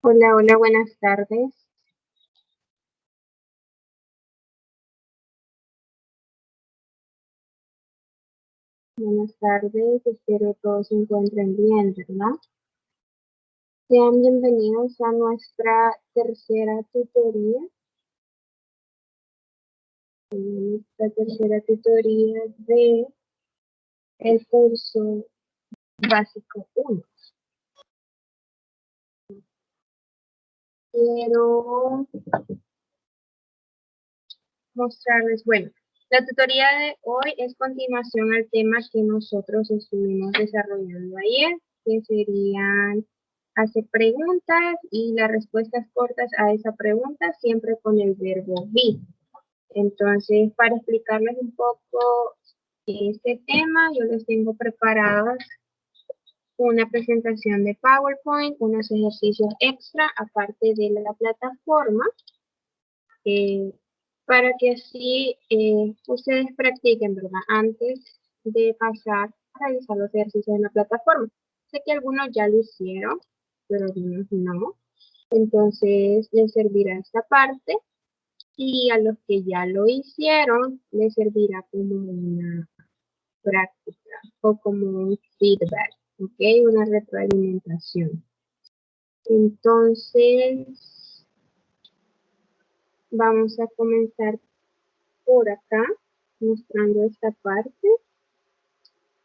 Hola, hola, buenas tardes. Buenas tardes, espero todos se encuentren bien, ¿verdad? Sean bienvenidos a nuestra tercera tutoría. La tercera tutoría de el curso básico 1. Quiero mostrarles, bueno, la tutoría de hoy es continuación al tema que nosotros estuvimos desarrollando ayer, que serían hacer preguntas y las respuestas cortas a esa pregunta siempre con el verbo be. Entonces, para explicarles un poco este tema, yo les tengo preparadas una presentación de PowerPoint, unos ejercicios extra aparte de la plataforma, eh, para que así ustedes practiquen, ¿verdad? Antes de pasar a realizar los ejercicios en la plataforma. Sé que algunos ya lo hicieron, pero algunos no. Entonces, les servirá esta parte y a los que ya lo hicieron, les servirá como una práctica o como un feedback, ¿ok? Una retroalimentación. Entonces, vamos a comenzar por acá, mostrando esta parte,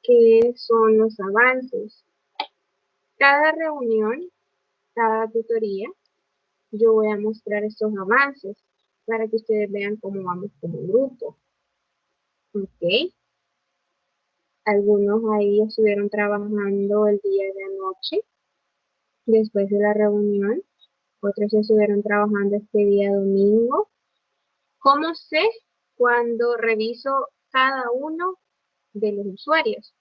que son los avances. Cada reunión, cada tutoría, yo voy a mostrar estos avances para que ustedes vean cómo vamos como grupo. ¿Ok? Algunos ahí estuvieron trabajando el día de anoche, después de la reunión. Otros estuvieron trabajando este día domingo. ¿Cómo sé? Cuando reviso cada uno de los usuarios.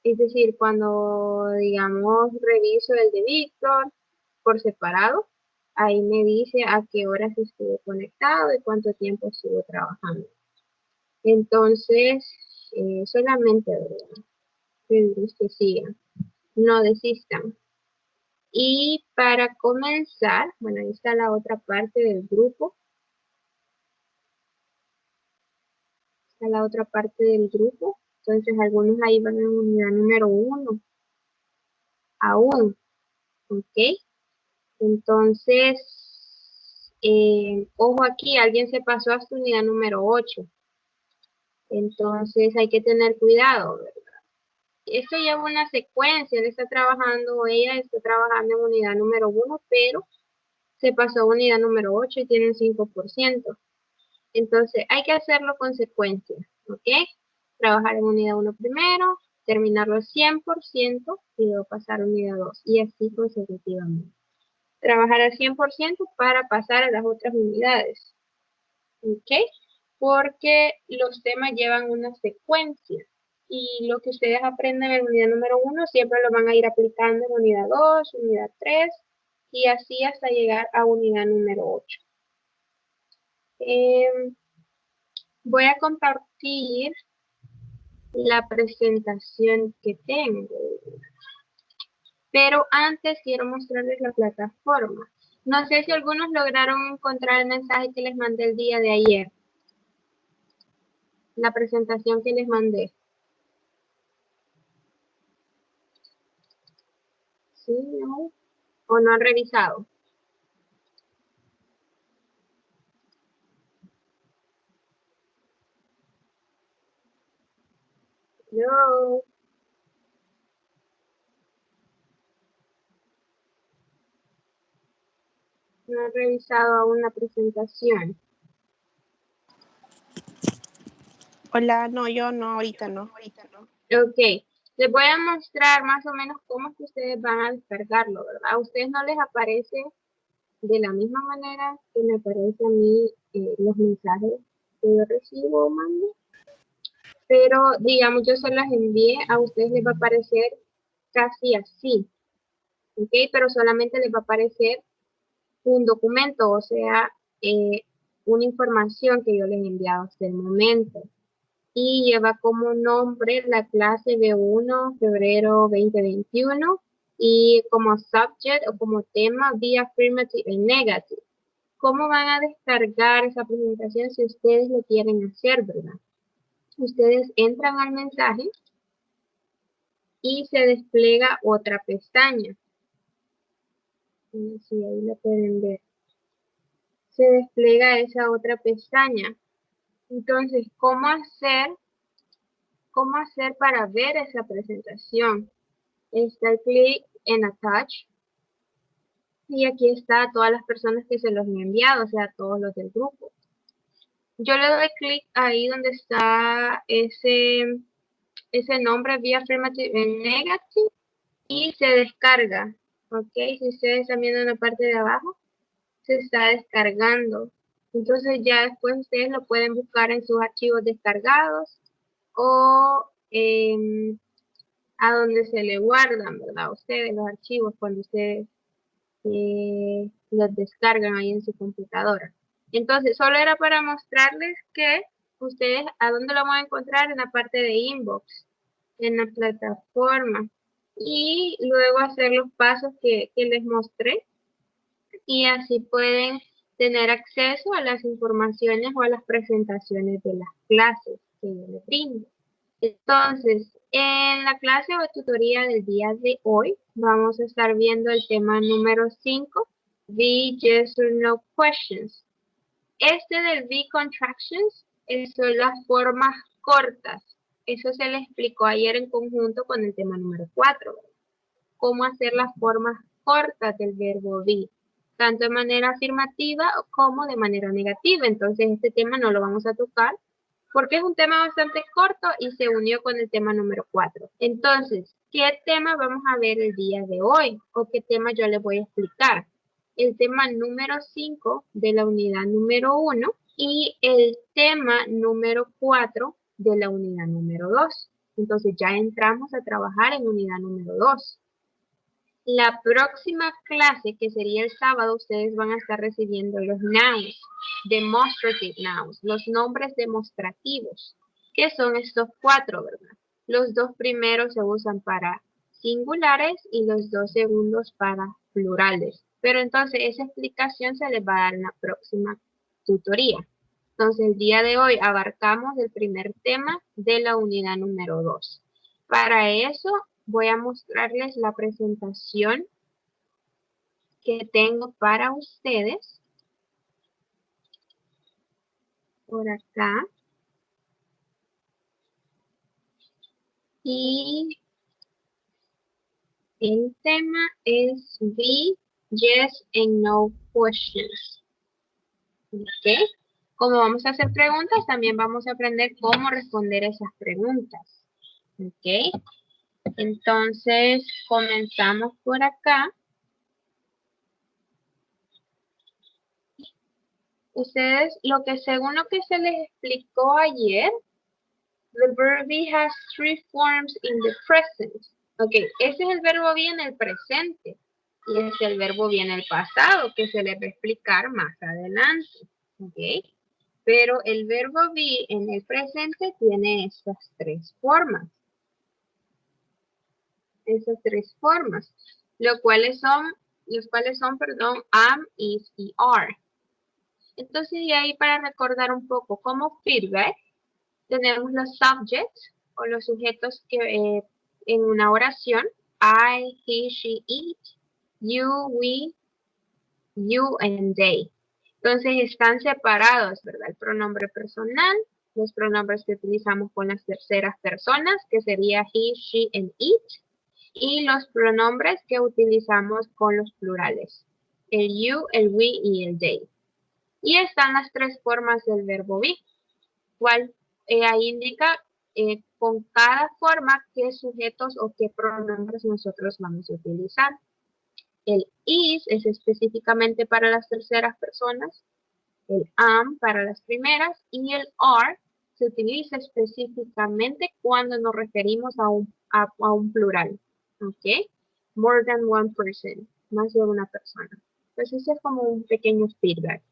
Es decir, cuando, digamos, reviso el de Víctor por separado, ahí me dice a qué horas estuvo conectado y cuánto tiempo estuvo trabajando. Entonces, solamente, ¿verdad? Pedirles que sigan, no desistan. Y para comenzar, bueno, ahí está la otra parte del grupo. Está la otra parte del grupo. Entonces, algunos ahí van en unidad número 1, aún, ¿ok? Entonces, ojo aquí, alguien se pasó hasta unidad número 8. Entonces, hay que tener cuidado, ¿verdad? Esto lleva una secuencia, él está trabajando, ella está trabajando en unidad número 1, pero se pasó a unidad número 8 y tienen 5%. Entonces, hay que hacerlo con secuencia, ¿ok? Trabajar en unidad 1 primero, terminarlo al 100% y luego pasar a unidad 2 y así consecutivamente. Trabajar al 100% para pasar a las otras unidades, ¿ok? Porque los temas llevan una secuencia y lo que ustedes aprenden en unidad número 1 siempre lo van a ir aplicando en unidad 2, unidad 3 y así hasta llegar a unidad número 8. Voy a compartir la presentación que tengo, pero antes quiero mostrarles la plataforma. No sé si algunos lograron encontrar el mensaje que les mandé el día de ayer, la presentación que les mandé. ¿Sí? ¿No? ¿O no han revisado? No. No han revisado aún la presentación. Hola, no, yo no, ahorita no. Ok, les voy a mostrar más o menos cómo es que ustedes van a descargarlo, ¿verdad? A ustedes no les aparece de la misma manera que me aparece a mí los mensajes que yo recibo o mando, pero digamos yo se las envié, a ustedes les va a aparecer casi así, ¿ok? Pero solamente les va a aparecer un documento, o sea, una información que yo les he enviado hasta el momento. y lleva como nombre la clase B1, febrero 2021, y como subject o como tema, be affirmative and negative. ¿Cómo van a descargar esa presentación si ustedes lo quieren hacer, verdad? Ustedes entran al mensaje y se despliega otra pestaña. Sí, ahí lo pueden ver. Se despliega esa otra pestaña. Entonces, ¿cómo hacer para ver esa presentación? Está el clic en Attach. Y aquí está todas las personas que se los he enviado, o sea, todos los del grupo. Yo le doy clic ahí donde está ese nombre, Be Affirmative and Negative, y se descarga. Ok, si ustedes están viendo en la parte de abajo, se está descargando. Entonces ya después ustedes lo pueden buscar en sus archivos descargados o a donde se le guardan, ¿verdad? Ustedes los archivos cuando ustedes los descargan ahí en su computadora. Entonces, solo era para mostrarles que ustedes a dónde lo van a encontrar en la parte de inbox, en la plataforma. Y luego hacer los pasos que les mostré. Y así pueden tener acceso a las informaciones o a las presentaciones de las clases que yo les brindo. Entonces, en la clase o tutoría del día de hoy, vamos a estar viendo el tema número 5, V Yes or No Questions. Este del V Contractions son las formas cortas. Eso se les explicó ayer en conjunto con el tema número 4. Cómo hacer las formas cortas del verbo be, tanto de manera afirmativa como de manera negativa. Entonces, este tema no lo vamos a tocar porque es un tema bastante corto y se unió con el tema número 4. Entonces, ¿qué tema vamos a ver el día de hoy? ¿O qué tema yo les voy a explicar? El tema número 5 de la unidad número 1 y el tema número 4 de la unidad número 2. Entonces, ya entramos a trabajar en unidad número 2. La próxima clase, que sería el sábado, ustedes van a estar recibiendo los nouns, demonstrative nouns, los nombres demostrativos, que son estos 4, ¿verdad? Los 2 primeros se usan para singulares y los 2 segundos para plurales. Pero entonces esa explicación se les va a dar en la próxima tutoría. Entonces el día de hoy abarcamos el primer tema de la unidad número 2. Para eso voy a mostrarles la presentación que tengo para ustedes. Por acá. Y el tema es be, yes and no questions. ¿Ok? Como vamos a hacer preguntas, también vamos a aprender cómo responder esas preguntas. ¿Ok? Entonces, comenzamos por acá. Ustedes, según lo que se les explicó ayer, the verb be has 3 forms in the present. Ok, ese es el verbo be en el presente. Y ese es el verbo be en el pasado, que se les va a explicar más adelante. Ok, pero el verbo be en el presente tiene estas 3 formas. Esas 3 formas. Los cuales son, am, is y are. Entonces, y ahí para recordar un poco, como feedback, tenemos los subjects o los sujetos que en una oración, I, he, she, it, you, we, you, and they. Entonces están separados, ¿verdad? El pronombre personal, los pronombres que utilizamos con las terceras personas, que sería he, she, and it, y los pronombres que utilizamos con los plurales, el you, el we y el they. Y están las 3 formas del verbo be, cual ahí indica con cada forma qué sujetos o qué pronombres nosotros vamos a utilizar. El is es específicamente para las terceras personas, el am para las primeras y el are se utiliza específicamente cuando nos referimos a un plural. ¿Ok? More than one person, más de una persona. Entonces ese es como un pequeño feedback.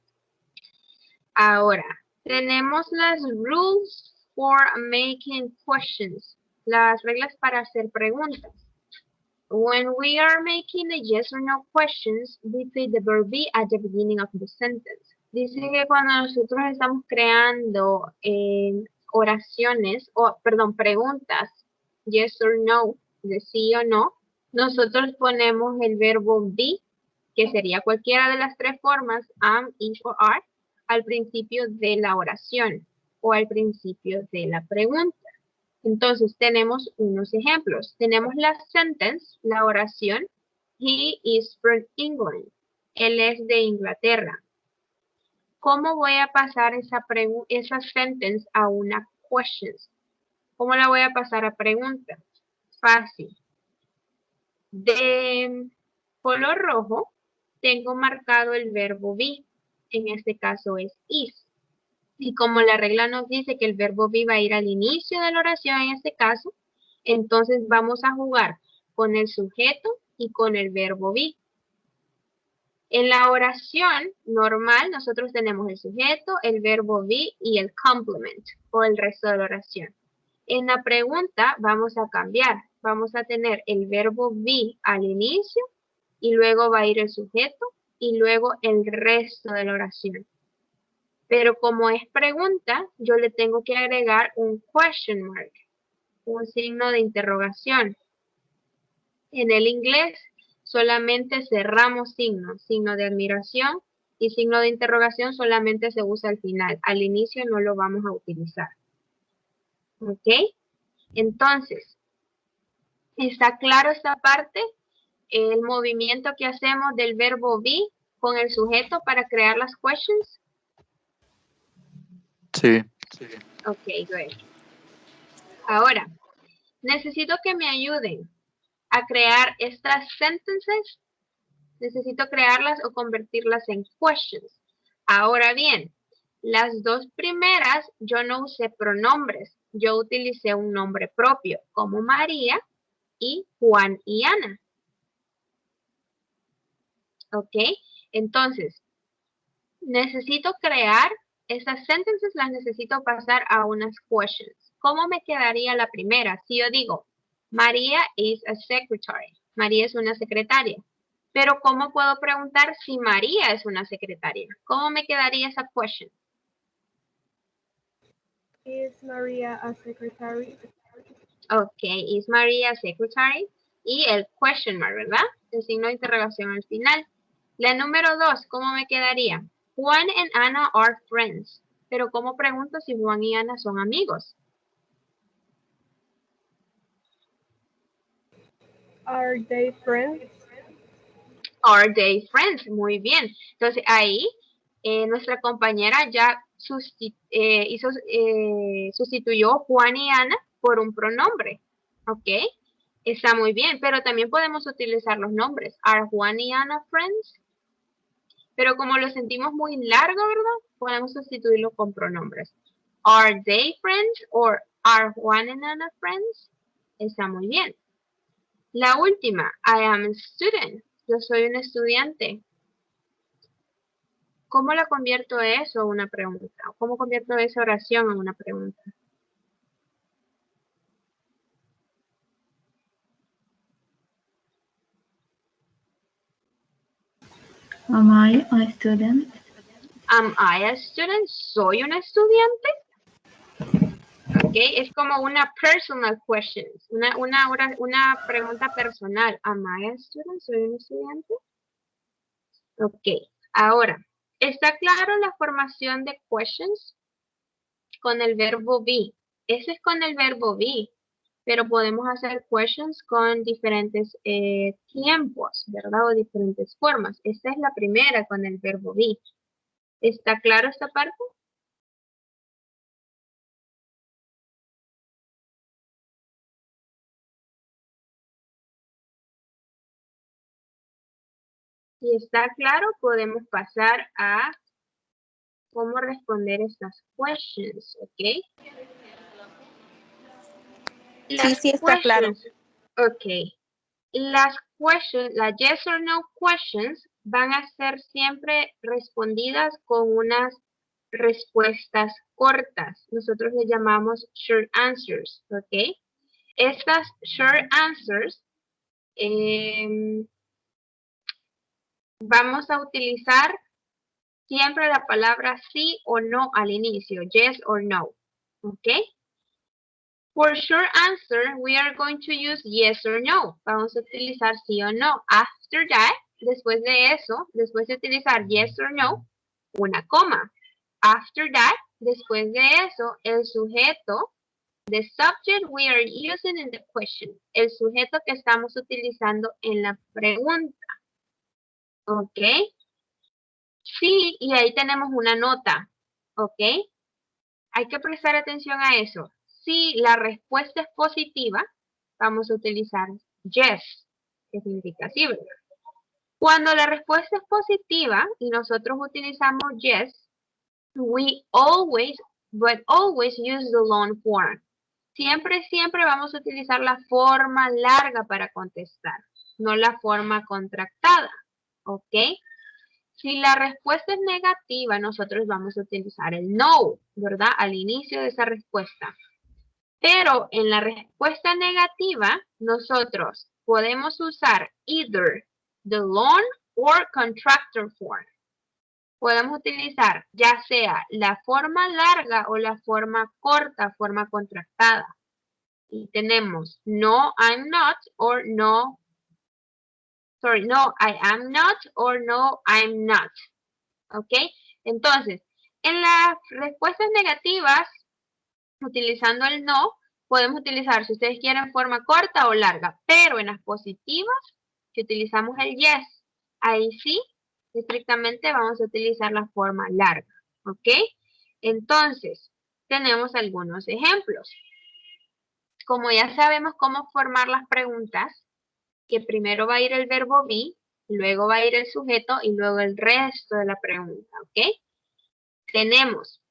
Ahora, tenemos las rules for making questions. Las reglas para hacer preguntas. When we are making a yes or no questions, we put the verb be at the beginning of the sentence. Dice que cuando nosotros estamos creando oraciones, preguntas, yes or no, de sí o no, nosotros ponemos el verbo be, que sería cualquiera de las tres formas, am, is o are, al principio de la oración o al principio de la pregunta. Entonces, tenemos unos ejemplos. Tenemos la sentence, la oración. He is from England. Él es de Inglaterra. ¿Cómo voy a pasar esa sentence a una question? ¿Cómo la voy a pasar a pregunta? Fácil. De color rojo, tengo marcado el verbo be. En este caso es is. Y como la regla nos dice que el verbo be va a ir al inicio de la oración en este caso, entonces vamos a jugar con el sujeto y con el verbo be. En la oración normal nosotros tenemos el sujeto, el verbo be y el complement o el resto de la oración. En la pregunta vamos a cambiar. Vamos a tener el verbo be al inicio y luego va a ir el sujeto y luego el resto de la oración. Pero como es pregunta, yo le tengo que agregar un question mark, un signo de interrogación. En el inglés solamente cerramos signo de admiración y signo de interrogación solamente se usa al final. Al inicio no lo vamos a utilizar. ¿Ok? Entonces, ¿está claro esta parte? El movimiento que hacemos del verbo be con el sujeto para crear las questions. Sí. Ok, good. Ahora, necesito que me ayuden a crear estas sentences. Necesito crearlas o convertirlas en questions. Ahora bien, las dos primeras yo no usé pronombres. Yo utilicé un nombre propio, como María y Juan y Ana. ¿Ok? Entonces, necesito crear esas sentences, las necesito pasar a unas questions. ¿Cómo me quedaría la primera? Si yo digo, María is a secretary. María es una secretaria. Pero ¿cómo puedo preguntar si María es una secretaria? ¿Cómo me quedaría esa question? Is Maria a secretary? Ok, is Maria a secretary? Y el question mark, ¿verdad? El signo de interrogación al final. La número 2, ¿cómo me quedaría? Juan and Anna are friends. Pero ¿cómo pregunto si Juan y Ana son amigos? Are they friends? Are they friends? Muy bien. Entonces ahí nuestra compañera ya sustituyó Juan y Ana por un pronombre. ¿Ok? Está muy bien, pero también podemos utilizar los nombres. Are Juan y Ana friends? Pero como lo sentimos muy largo, ¿verdad? Podemos sustituirlo con pronombres. Are they friends? Or are Juan and Ana friends? Está muy bien. La última, I am a student. Yo soy un estudiante. ¿Cómo la convierto eso a una pregunta? ¿Cómo convierto esa oración a una pregunta? Am I a student? Am I a student? ¿Soy un estudiante? Ok, es como una personal question, una pregunta personal. Am I a student? ¿Soy un estudiante? Ok, ahora, ¿está claro la formación de questions? Con el verbo be. Ese es con el verbo be, pero podemos hacer questions con diferentes tiempos, ¿verdad? O diferentes formas. Esta es la primera con el verbo be. ¿Está claro esta parte? Si está claro, podemos pasar a cómo responder estas questions, ¿ok? Sí, está claro. Ok. Las questions, las yes or no questions van a ser siempre respondidas con unas respuestas cortas. Nosotros le llamamos short answers, ¿ok? Estas short answers vamos a utilizar siempre la palabra sí o no al inicio, yes or no, ¿ok? For short answer, we are going to use yes or no. Vamos a utilizar sí o no. After that, después de eso, después de utilizar yes or no, una coma. After that, después de eso, el sujeto, the subject we are using in the question, el sujeto que estamos utilizando en la pregunta. ¿Ok? Sí, y ahí tenemos una nota. ¿Ok? Hay que prestar atención a eso. Si la respuesta es positiva, vamos a utilizar yes, que significa sí, ¿verdad? Cuando la respuesta es positiva y nosotros utilizamos yes, we always use the long form. Siempre vamos a utilizar la forma larga para contestar, no la forma contractada, ¿ok? Si la respuesta es negativa, nosotros vamos a utilizar el no, ¿verdad? Al inicio de esa respuesta. Pero en la respuesta negativa, nosotros podemos usar either the long or contractor form. Podemos utilizar ya sea la forma larga o la forma corta, forma contractada. Y tenemos no, I'm not, or no, no, I am not, or no, I'm not. ¿Ok? Entonces, en las respuestas negativas, utilizando el no, podemos utilizar, si ustedes quieren, forma corta o larga. Pero en las positivas, si utilizamos el yes, ahí sí, estrictamente vamos a utilizar la forma larga. ¿Ok? Entonces, tenemos algunos ejemplos. Como ya sabemos cómo formar las preguntas, que primero va a ir el verbo be, luego va a ir el sujeto y luego el resto de la pregunta, ¿ok? Tenemos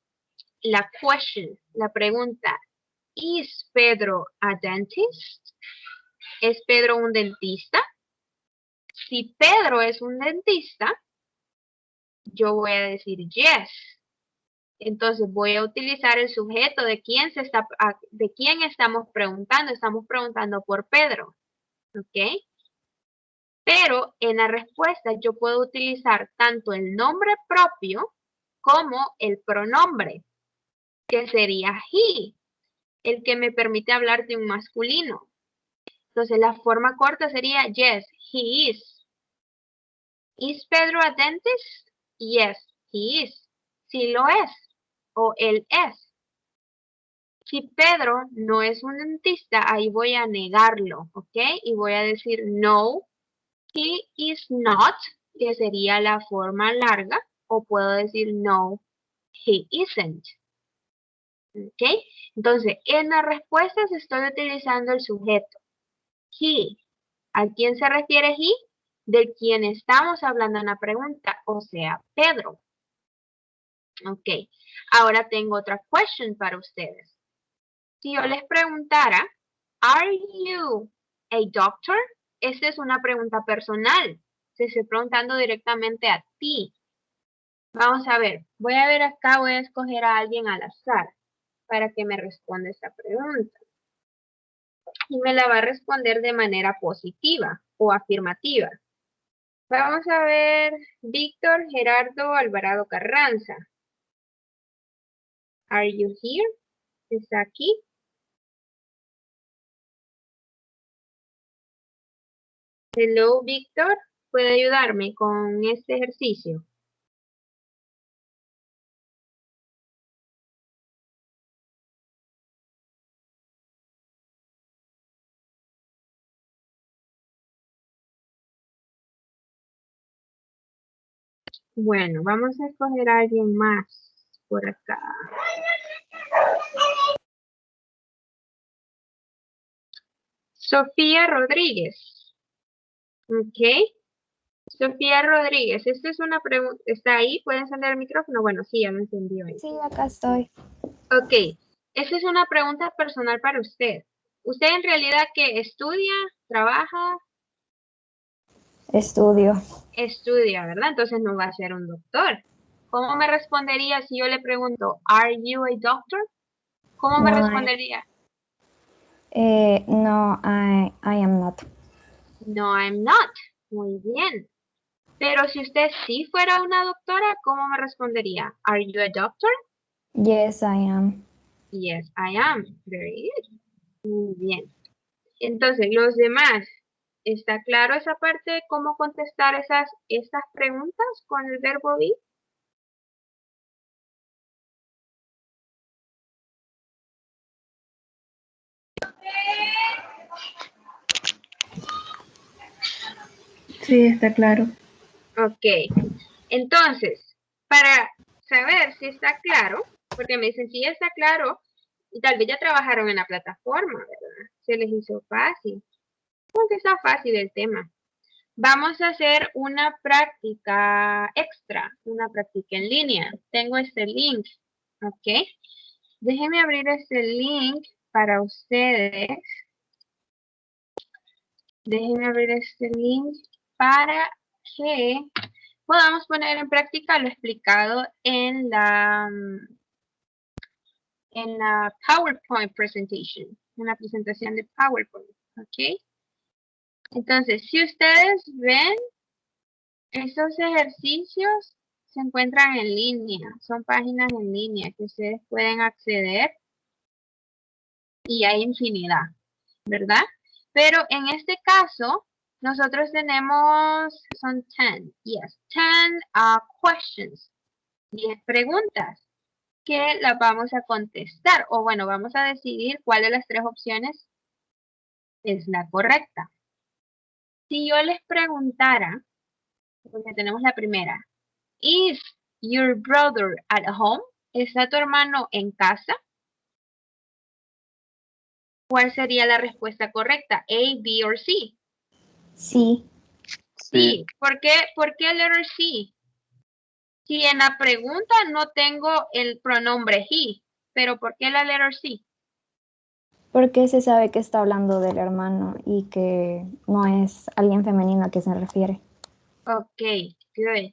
la question, la pregunta, ¿is Pedro a dentist? ¿Es Pedro un dentista? Si Pedro es un dentista, yo voy a decir yes. Entonces voy a utilizar el sujeto de quién estamos preguntando. Estamos preguntando por Pedro, ¿ok? Pero en la respuesta yo puedo utilizar tanto el nombre propio como el pronombre, que sería he, el que me permite hablar de un masculino. Entonces la forma corta sería yes, he is. ¿Is Pedro a dentist? Yes, he is. Sí lo es, o él es. Si Pedro no es un dentista, ahí voy a negarlo, ¿ok? Y voy a decir no, he is not, que sería la forma larga, o puedo decir no, he isn't. ¿Ok? Entonces, en las respuestas estoy utilizando el sujeto. He. ¿A quién se refiere he? De quien estamos hablando en la pregunta, o sea, Pedro. Ok. Ahora tengo otra question para ustedes. Si yo les preguntara, ¿Are you a doctor? Esta es una pregunta personal. Se estoy preguntando directamente a ti. Vamos a ver. Voy a ver acá, voy a escoger a alguien al azar para que me responda esta pregunta. Y me la va a responder de manera positiva o afirmativa. Vamos a ver, Víctor Gerardo Alvarado Carranza. Are you here? ¿Está aquí? Hello, Víctor. ¿Puede ayudarme con este ejercicio? Bueno, vamos a escoger a alguien más por acá. Sofía Rodríguez. Ok. Sofía Rodríguez, esta es una pregunta. ¿Está ahí? ¿Puede encender el micrófono? Bueno, sí, ya me encendió ahí. Sí, acá estoy. Ok. Esta es una pregunta personal para usted. ¿Usted en realidad qué estudia? ¿Trabaja? Estudio. Estudia, ¿verdad? Entonces no va a ser un doctor. ¿Cómo me respondería si yo le pregunto, ¿Are you a doctor? ¿Cómo me No, respondería? No, I am not. No, I'm not. Muy bien. Pero si usted sí fuera una doctora, ¿cómo me respondería? Are you a doctor? Yes, I am. Yes, I am. Very good. Muy bien. Entonces, los demás, ¿está claro esa parte de cómo contestar estas preguntas con el verbo be? Sí, está claro. Ok. Entonces, para saber si está claro, porque me dicen si ya está claro, y tal vez ya trabajaron en la plataforma, ¿verdad? Se les hizo fácil. Porque está fácil el tema. Vamos a hacer una práctica extra, una práctica en línea. Tengo este link, ¿ok? Déjenme abrir este link para ustedes. Déjenme abrir este link para que podamos poner en práctica lo explicado en la PowerPoint presentation, en la presentación de PowerPoint, ¿ok? Entonces, si ustedes ven, estos ejercicios se encuentran en línea, son páginas en línea que ustedes pueden acceder y hay infinidad, ¿verdad? Pero en este caso, nosotros tenemos, son 10 questions, 10 preguntas que las vamos a contestar, o bueno, vamos a decidir cuál de las 3 opciones es la correcta. Si yo les preguntara, porque tenemos la primera, ¿Is your brother at home? ¿Está tu hermano en casa? ¿Cuál sería la respuesta correcta? A, B o C. Sí. Sí. ¿Por qué letter C? Si en la pregunta no tengo el pronombre he, pero ¿por qué la letter C? Porque se sabe que está hablando del hermano y que no es alguien femenino a que se refiere. Ok, good.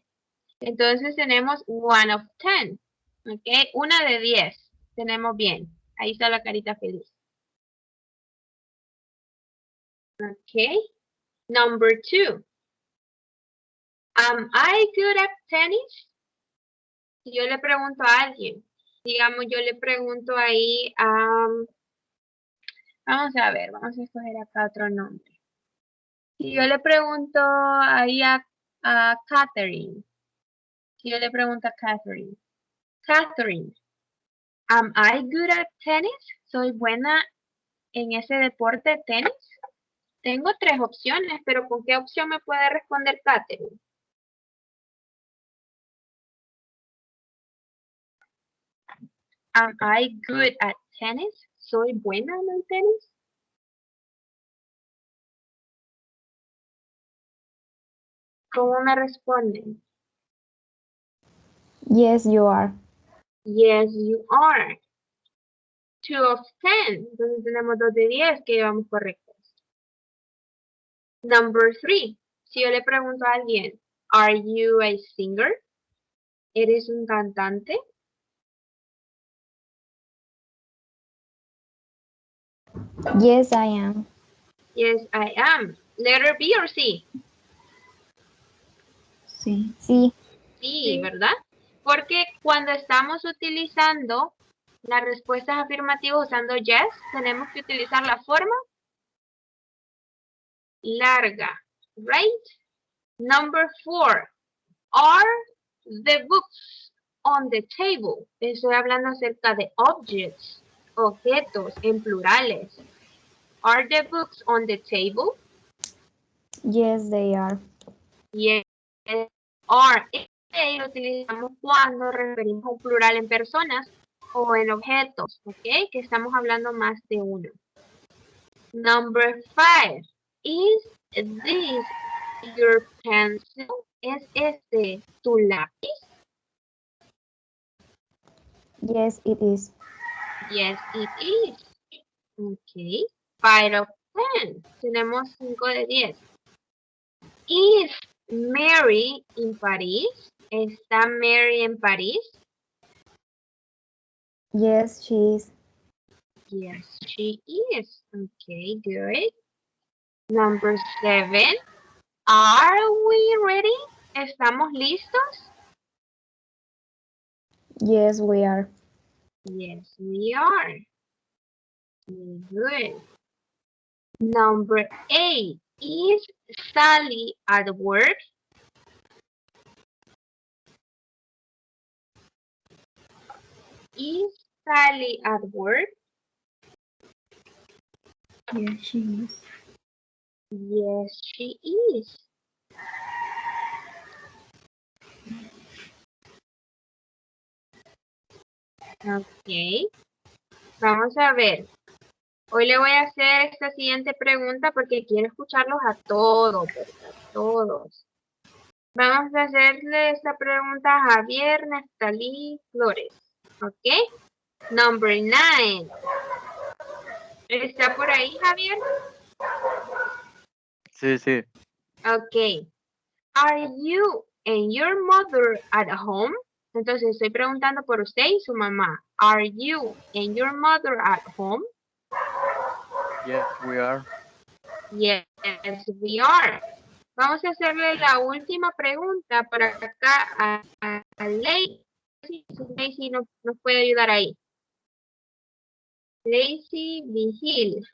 Entonces tenemos 1 of 10. Ok, 1 de 10. Tenemos bien. Ahí está la carita feliz. Ok. Number 2. Am I good at tennis? Si yo le pregunto a alguien, digamos, yo le pregunto ahí, vamos a ver, vamos a escoger acá otro nombre. Si yo le pregunto ahí a Catherine, si yo le pregunto a Catherine, am I good at tennis? ¿Soy buena en ese deporte tenis? Tengo 3 opciones, pero ¿con qué opción me puede responder Catherine? Am I good at tennis? ¿Soy buena en el tenis? ¿Cómo me responden? Yes, you are. Yes, you are. 2 of 10. Entonces tenemos 2 de 10 que llevamos correctos. Number 3. Si yo le pregunto a alguien, are you a singer? ¿Eres un cantante? Yes, I am. Yes, I am. Letter B or C? Sí. Sí. Sí, ¿verdad? Porque cuando estamos utilizando las respuestas afirmativas usando yes, tenemos que utilizar la forma larga, right? Number 4. Are the books on the table? Estoy hablando acerca de objects, objetos en plurales. Are the books on the table? Yes, they are. Yes, are. Este lo utilizamos cuando referimos a un plural en personas o en objetos, ¿ok? Que estamos hablando más de uno. Number 5. Is this your pencil? ¿Es este tu lápiz? Yes, it is. Yes, it is. Ok. 5 of 10. Tenemos 5 de 10. Is Mary in Paris? ¿Está Mary en París? Yes, she is. Yes, she is. Okay, good. Number 7. Are we ready? ¿Estamos listos? Yes, we are. Yes, we are. Good. Number 8. Is Sally at work? Is Sally at work? Yes, she is. Yes, she is. Ok. Vamos a ver. Hoy le voy a hacer esta siguiente pregunta porque quiero escucharlos a todos, ¿verdad? Todos. Vamos a hacerle esta pregunta a Javier Neftalí Flores. ¿Ok? Number 9. ¿Está por ahí, Javier? Sí, sí. Ok. Are you and your mother at home? Entonces estoy preguntando por usted y su mamá. Are you and your mother at home? Yes, we are. Yes, we are. Vamos a hacerle la última pregunta para acá a Lacey. Lacey nos puede ayudar ahí. Lacey Vigil.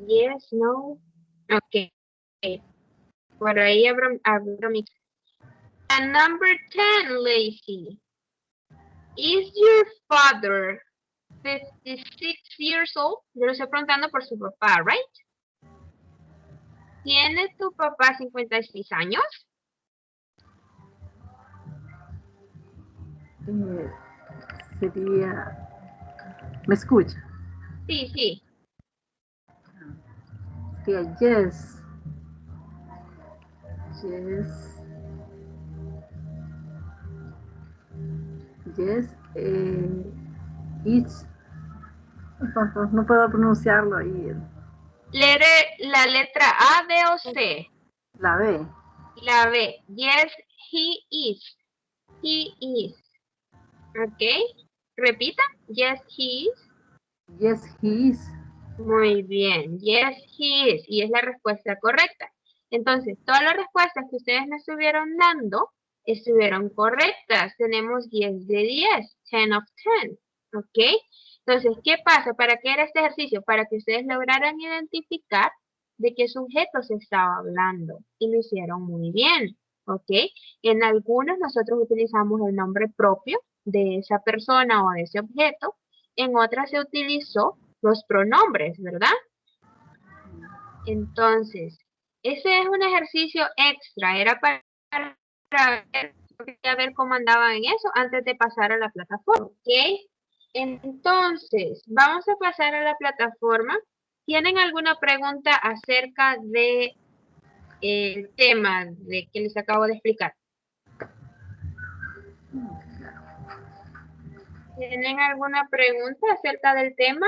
Yes, no. Ok. Por ahí abro mi... And number 10, Lacey. Is your father 56 years old? Yo lo estoy preguntando por su papá, right? ¿Tiene tu papá 56 años? Sería... ¿Me escucha? Sí, sí. Sería yes. Yes. Yes. It's... No puedo pronunciarlo ahí. La letra A, B o C. La B. La B. Yes, he is. He is. ¿Ok? Repita. Yes, he is. Yes, he is. Muy bien. Yes, he is. Y es la respuesta correcta. Entonces, todas las respuestas que ustedes me estuvieron dando estuvieron correctas. Tenemos 10 de 10. 10 of 10. ¿Ok? Entonces, ¿qué pasa? ¿Para qué era este ejercicio? Para que ustedes lograran identificar de qué sujeto se estaba hablando. Y lo hicieron muy bien. ¿Ok? En algunos nosotros utilizamos el nombre propio de esa persona o de ese objeto. En otras se utilizó los pronombres, ¿verdad? Entonces, ese es un ejercicio extra. Era para ver cómo andaban en eso antes de pasar a la plataforma. ¿Ok? Entonces, vamos a pasar a la plataforma. ¿Tienen alguna pregunta acerca de el tema de que les acabo de explicar? ¿Tienen alguna pregunta acerca del tema?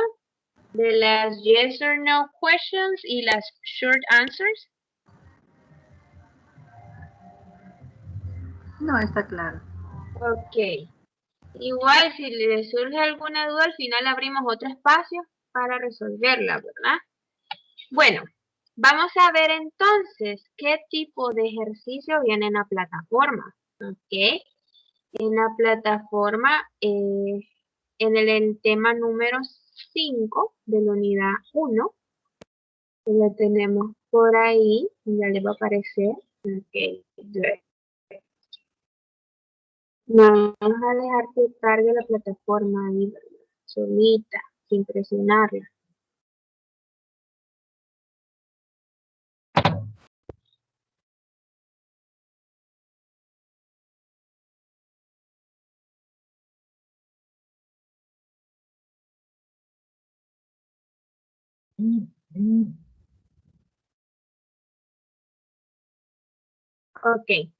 De las yes or no questions y las short answers. No, está claro. Ok. Igual si les surge alguna duda, al final abrimos otro espacio para resolverla, ¿verdad? Bueno, vamos a ver entonces qué tipo de ejercicio viene en la plataforma. Ok. En la plataforma, en el tema número 5 de la unidad 1, lo tenemos por ahí, ya le va a aparecer. Ok, good. No, vamos a dejar que cargue la plataforma ahí, solita, sin presionarla. Ok.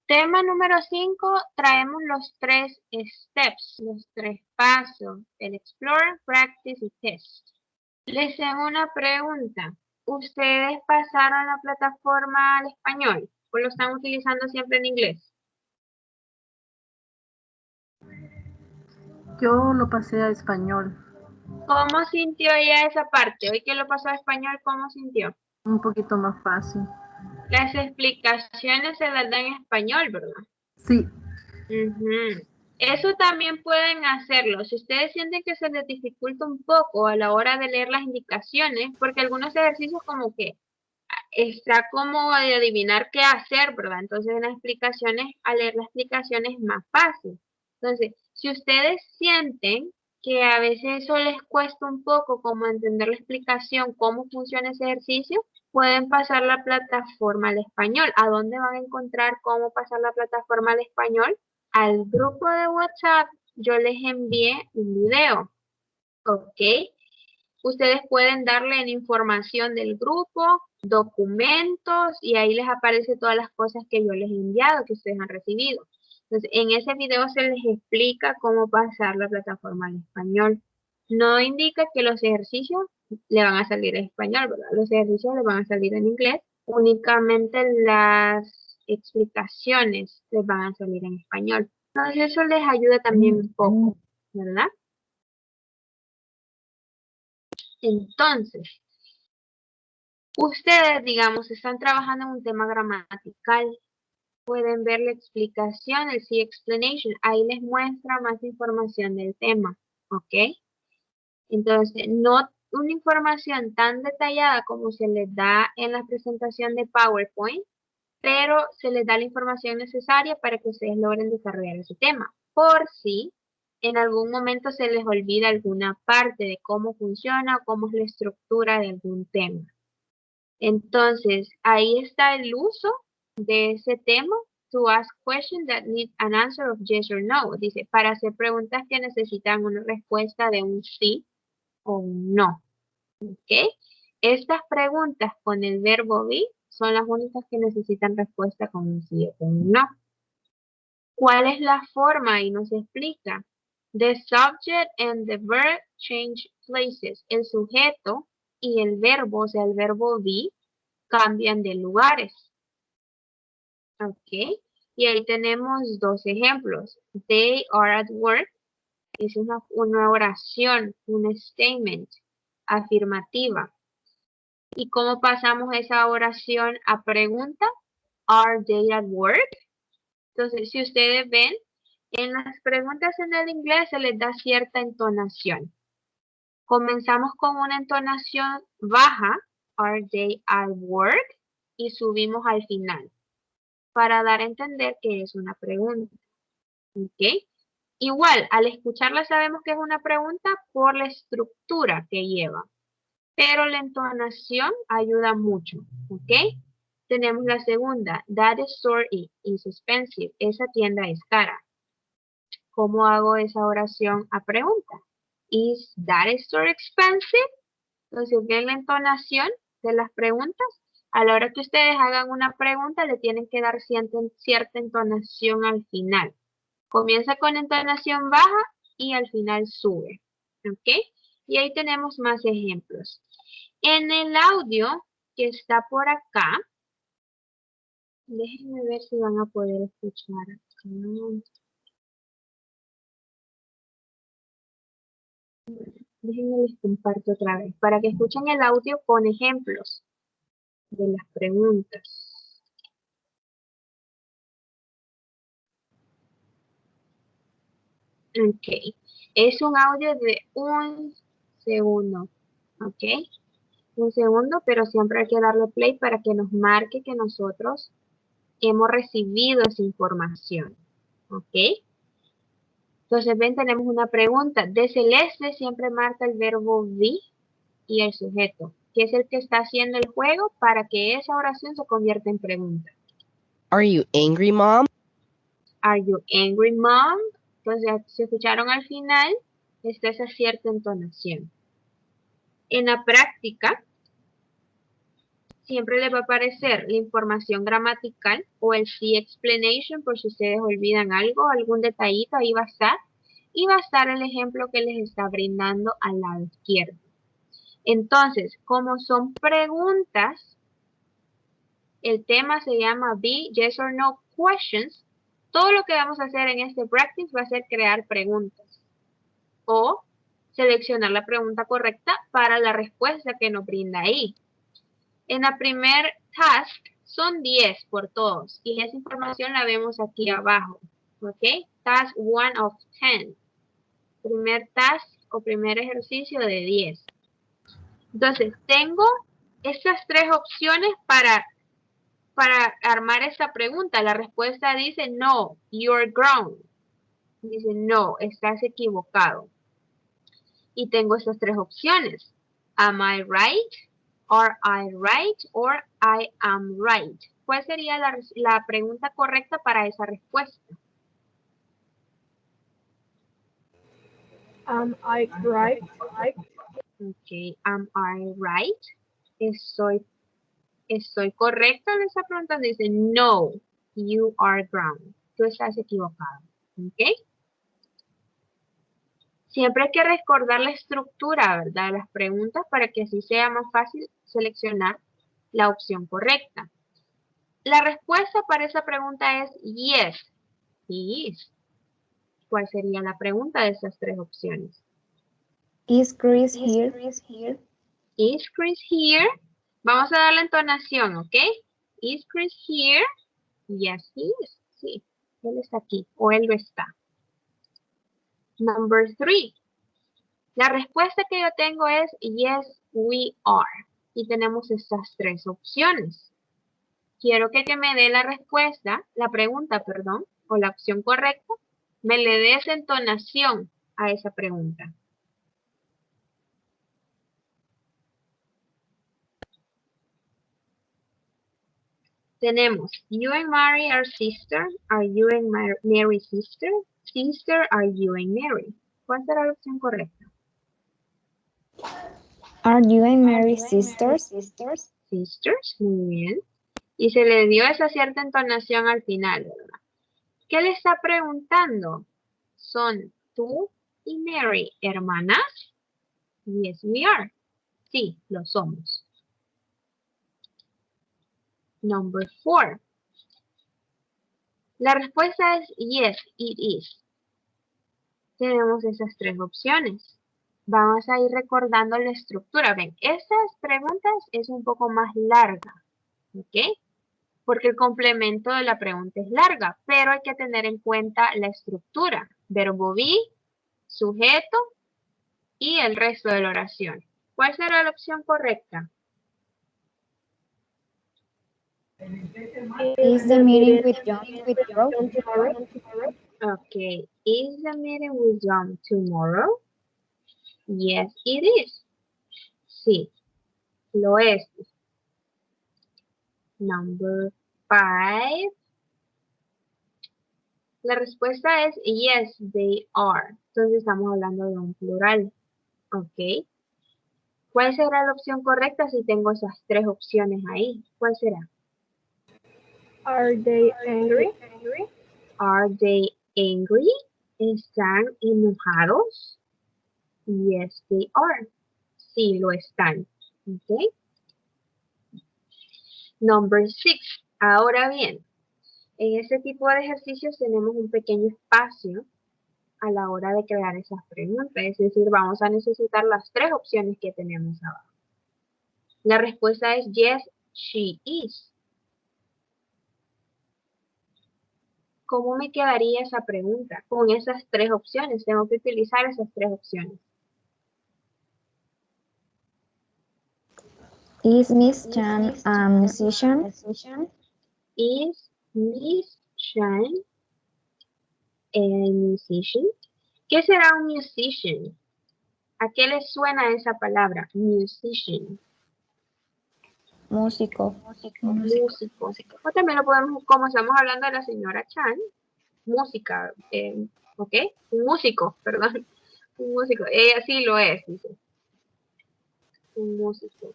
Tema número 5, traemos los 3 steps, los 3 pasos, el explore, practice y test. Les hago una pregunta. ¿ustedes pasaron la plataforma al español o lo están utilizando siempre en inglés? Yo lo pasé a español, ¿Cómo sintió ella esa parte? Hoy que lo pasó a español, ¿cómo sintió? un poquito más fácil. Las explicaciones se las dan en español, ¿verdad? Sí, Ujú. Eso también pueden hacerlo. Si ustedes sienten que se les dificulta un poco a la hora de leer las indicaciones, porque algunos ejercicios como que está como de adivinar qué hacer, ¿verdad? Entonces en las explicaciones, al leer las explicaciones es más fácil. Entonces, si ustedes sienten que a veces eso les cuesta un poco como entender la explicación, cómo funciona ese ejercicio, pueden pasar la plataforma al español. ¿A dónde van a encontrar cómo pasar la plataforma al español? Al grupo de WhatsApp yo les envié un video, ¿ok? Ustedes pueden darle en información del grupo, documentos, y ahí les aparece todas las cosas que yo les he enviado, que ustedes han recibido. Entonces, en ese video se les explica cómo pasar la plataforma al español. No indica que los ejercicios le van a salir en español, ¿verdad? Los ejercicios le van a salir en inglés. Únicamente las explicaciones les van a salir en español. Entonces, eso les ayuda también un poco, ¿verdad? Entonces, ustedes, digamos, están trabajando en un tema gramatical. Pueden ver la explicación, el C explanation. Ahí les muestra más información del tema, ¿ok? Entonces, no una información tan detallada como se les da en la presentación de PowerPoint, pero se les da la información necesaria para que ustedes logren desarrollar ese tema. Por si en algún momento se les olvida alguna parte de cómo funciona o cómo es la estructura de algún tema. Entonces, ahí está el uso de ese tema. To ask questions that need an answer of yes or no. Dice, para hacer preguntas que necesitan una respuesta de un sí o un no. ¿Ok? Estas preguntas con el verbo be son las únicas que necesitan respuesta con un sí o un no. ¿Cuál es la forma? Y nos explica. The subject and the verb change places. El sujeto y el verbo, o sea, el verbo be, cambian de lugares. Ok. Y ahí tenemos dos ejemplos. They are at work. Es una oración, un statement afirmativa. ¿Y cómo pasamos esa oración a pregunta? Are they at work? Entonces, si ustedes ven, en las preguntas en el inglés se les da cierta entonación. Comenzamos con una entonación baja, are they at work? Y subimos al final, para dar a entender que es una pregunta. ¿Ok? Igual, al escucharla sabemos que es una pregunta por la estructura que lleva. Pero la entonación ayuda mucho, ¿ok? Tenemos la segunda. That store is expensive. Esa tienda es cara. ¿Cómo hago esa oración a pregunta? Is that store expensive? Entonces, ven la entonación de las preguntas. A la hora que ustedes hagan una pregunta, le tienen que dar cierta entonación al final. Comienza con entonación baja y al final sube, ¿ok? Y ahí tenemos más ejemplos. En el audio que está por acá, déjenme ver si van a poder escuchar acá. Déjenme les comparto otra vez para que escuchen el audio con ejemplos de las preguntas. Ok, es un audio de 1 segundo, ok, 1 segundo, pero siempre hay que darle play para que nos marque que nosotros hemos recibido esa información, ok. Entonces, ven, tenemos una pregunta. De Celeste siempre marca el verbo be y el sujeto, que es el que está haciendo el juego para que esa oración se convierta en pregunta. Are you angry, Mom? Are you angry, Mom? Entonces, si escucharon al final, está esa cierta entonación. En la práctica, siempre les va a aparecer la información gramatical o el C explanation por si ustedes olvidan algo, algún detallito, ahí va a estar. Y va a estar el ejemplo que les está brindando al lado izquierdo. Entonces, como son preguntas, el tema se llama Be Yes or No Questions. Todo lo que vamos a hacer en este practice va a ser crear preguntas o seleccionar la pregunta correcta para la respuesta que nos brinda ahí. En la primer task son 10 por todos y esa información la vemos aquí abajo. ¿Ok? Task 1 of 10. Primer task o primer ejercicio de 10. Entonces, tengo estas tres opciones para armar esta pregunta. La respuesta dice, no, you're grown. Dice, no, estás equivocado. Y tengo estas tres opciones. Am I right? Are I right? Or I am right. ¿Cuál sería la pregunta correcta para esa respuesta? Am I right? Ok, am I right? ¿Estoy correcta en esa pregunta? Dice, no, you are wrong. Tú estás equivocado. ¿Ok? Siempre hay que recordar la estructura, ¿verdad? De las preguntas para que así sea más fácil seleccionar la opción correcta. La respuesta para esa pregunta es yes, he is. ¿Cuál sería la pregunta de esas tres opciones? Is Chris here? Is Chris here? Vamos a dar la entonación, ¿ok? Is Chris here? Yes, he is. Sí, él está aquí o él lo está. Number 3. La respuesta que yo tengo es yes, we are. Y tenemos estas tres opciones. Quiero que me dé la respuesta, la pregunta, perdón, o la opción correcta, me le dé esa entonación a esa pregunta. Tenemos, you and Mary are sisters. Are you and Mary sister? Sister, are you and Mary? ¿Cuál será la opción correcta? Are you and Mary sisters? Sisters, muy bien. Y se le dio esa cierta entonación al final, ¿verdad? ¿Qué le está preguntando? ¿Son tú y Mary hermanas? Yes, we are. Sí, lo somos. Number 4. La respuesta es yes, it is. Tenemos esas tres opciones. Vamos a ir recordando la estructura. Ven, estas preguntas es un poco más larga, ¿ok? Porque el complemento de la pregunta es larga, pero hay que tener en cuenta la estructura. Verbo be, sujeto y el resto de la oración. ¿Cuál será la opción correcta? Is the meeting with John tomorrow? Okay. Is the meeting with John tomorrow? Yes, it is. Sí, lo es. Number 5. La respuesta es yes, they are. Entonces estamos hablando de un plural. Ok. ¿Cuál será la opción correcta si tengo esas tres opciones ahí? ¿Cuál será? Are they angry? Are they angry? ¿Están enojados? Yes, they are. Sí, lo están. Ok. Number 6. Ahora bien, en este tipo de ejercicios tenemos un pequeño espacio a la hora de crear esas preguntas. Es decir, vamos a necesitar las tres opciones que tenemos abajo. La respuesta es yes, she is. ¿Cómo me quedaría esa pregunta? Con esas tres opciones. Tengo que utilizar esas tres opciones. Is Miss Chan a musician? Is Miss Chan a musician? ¿Qué será un musician? ¿A qué le suena esa palabra? Musician. Músico. Músico. O también lo podemos, como estamos hablando de la señora Chan, música, ¿ok? Un músico, perdón. Un músico. Ella sí lo es, dice. Un músico.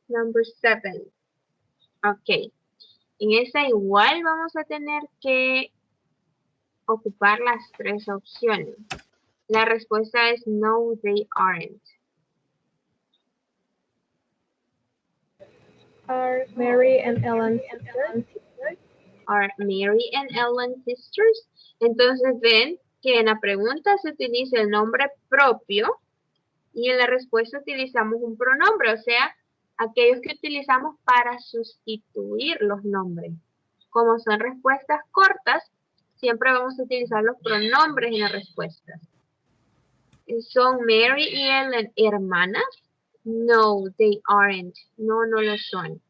Number 7. Ok. En esta igual vamos a tener que ocupar las tres opciones. La respuesta es no, they aren't. Are Mary and Ellen sisters? Are Mary and Ellen sisters? Entonces ven que en la pregunta se utiliza el nombre propio y en la respuesta utilizamos un pronombre, o sea, aquellos que utilizamos para sustituir los nombres. Como son respuestas cortas, siempre vamos a utilizar los pronombres en las respuestas. ¿Son Mary y Ellen hermanas? No, they aren't. No, no lo son.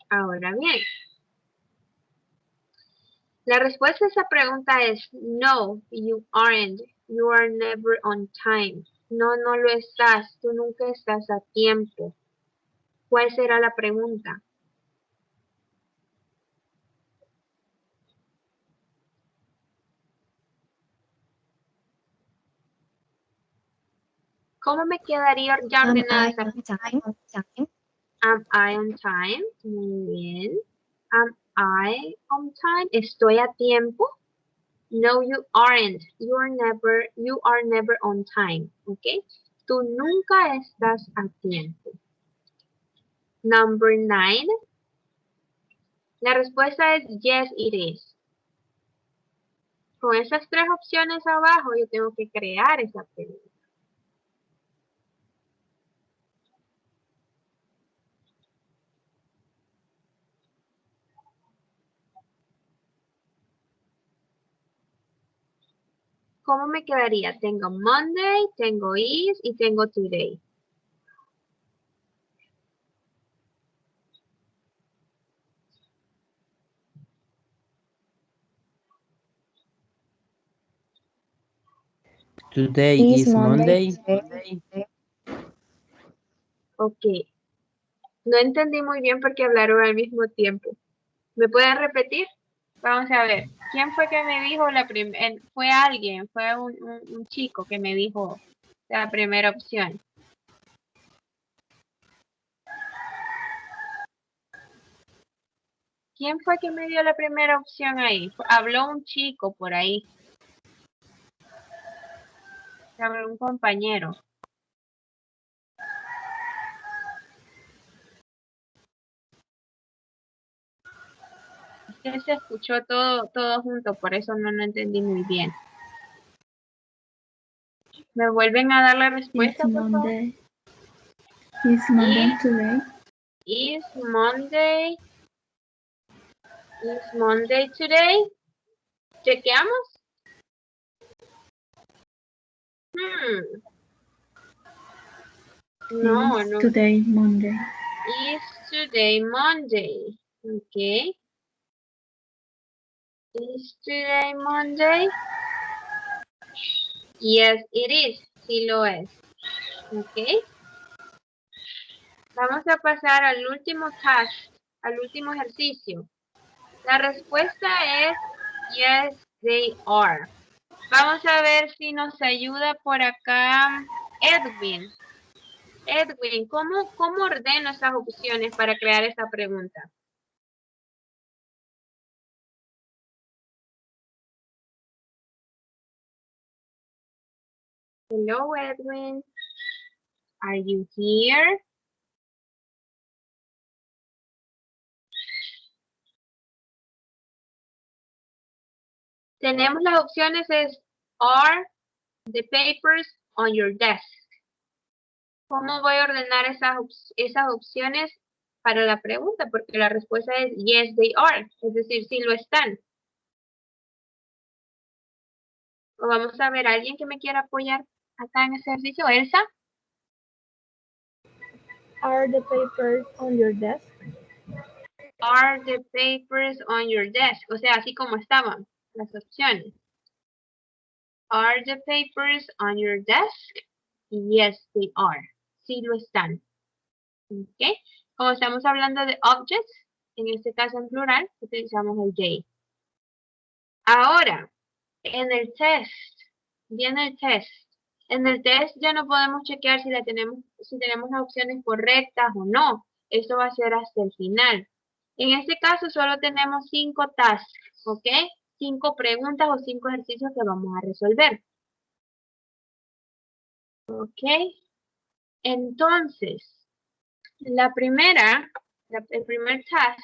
Ahora bien, la respuesta a esa pregunta es no, you aren't. You are never on time. No, no lo estás. Tú nunca estás a tiempo. ¿Cuál será la pregunta? ¿Cómo me quedaría ya Am ordenada I esa on time? Am I on time? Muy bien. Am I on time? ¿Estoy a tiempo? No, you aren't. You are never on time. ¿Ok? Tú nunca estás a tiempo. Number 9. La respuesta es yes, it is. Con esas tres opciones abajo, yo tengo que crear esa pregunta. ¿Cómo me quedaría? Tengo Monday, tengo is y tengo today. Today Is is Monday Monday. Ok. No entendí muy bien porque hablaron al mismo tiempo. ¿Me pueden repetir? Vamos a ver. ¿Quién fue que me dijo la primera? Fue alguien, fue un chico que me dijo la primera opción. ¿Quién fue que me dio la primera opción ahí? Habló un chico por ahí. Habló un compañero. Es que se escuchó todo junto, por eso no lo entendí muy bien. ¿Me vuelven a dar la respuesta, Is por favor? Monday. Is Monday today? Is Monday. Is Monday today? ¿Chequeamos? No, Is no. today Monday? Is today Monday? Okay. Is today Monday? Yes, it is. Sí lo es. Ok. Vamos a pasar al último task, al último ejercicio. La respuesta es yes, they are. Vamos a ver si nos ayuda por acá Edwin. Edwin, ¿cómo ordeno esas opciones para crear esta pregunta? Hello, Edwin. Are you here? Tenemos las opciones es are the papers on your desk. ¿Cómo voy a ordenar esas opciones para la pregunta? Porque la respuesta es yes, they are. Es decir, sí lo están. O vamos a ver a alguien que me quiera apoyar acá en ese ejercicio. Elsa. Are the papers on your desk? Are the papers on your desk? O sea, así como estaban las opciones. Are the papers on your desk? Yes, they are. Sí lo están. ¿Ok? Como estamos hablando de objects, en este caso en plural, utilizamos el they. Ahora, en el test, viene el test. En el test ya no podemos chequear si tenemos las opciones correctas o no. Eso va a ser hasta el final. En este caso solo tenemos 5 tasks, ¿ok? 5 preguntas o 5 ejercicios que vamos a resolver. Ok. Entonces, el primer task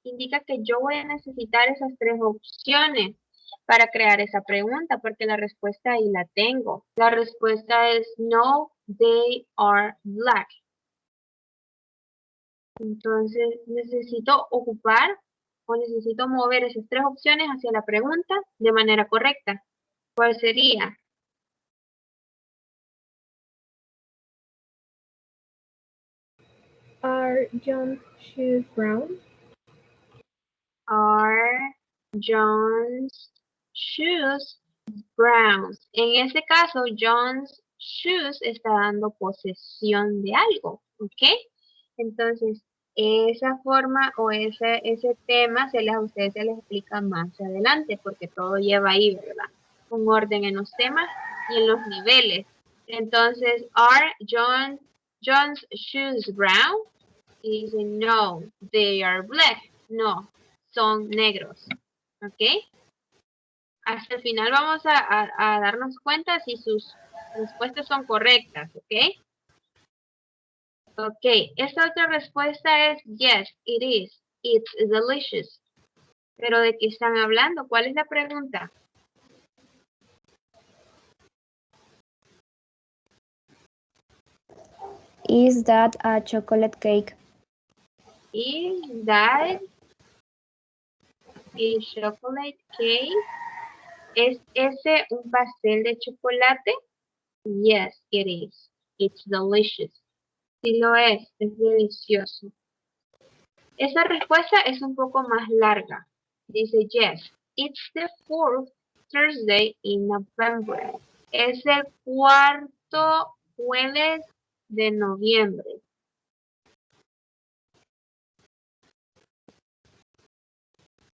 indica que yo voy a necesitar esas tres opciones para crear esa pregunta, porque la respuesta ahí la tengo. La respuesta es no, they are black. Entonces, necesito ocupar o necesito mover esas tres opciones hacia la pregunta de manera correcta. ¿Cuál sería? Are John's shoes brown? Are John's shoes brown? En ese caso, John's shoes está dando posesión de algo, ¿ok? Entonces, esa forma o ese tema a ustedes se les explica más adelante, porque todo lleva ahí, ¿verdad? Un orden en los temas y en los niveles. Entonces, ¿are John's shoes brown? Y dice, no, they are black. No, son negros. ¿Ok? Hasta el final vamos a darnos cuenta si sus respuestas son correctas. ¿Ok? Ok, esta otra respuesta es yes, it is. It's delicious. Pero ¿de qué están hablando? ¿Cuál es la pregunta? Is that a chocolate cake? Is that a chocolate cake? ¿Es ese un pastel de chocolate? Yes, it is. It's delicious. Sí lo es delicioso. Esa respuesta es un poco más larga. Dice yes, it's the fourth Thursday in November. Es el cuarto jueves de noviembre.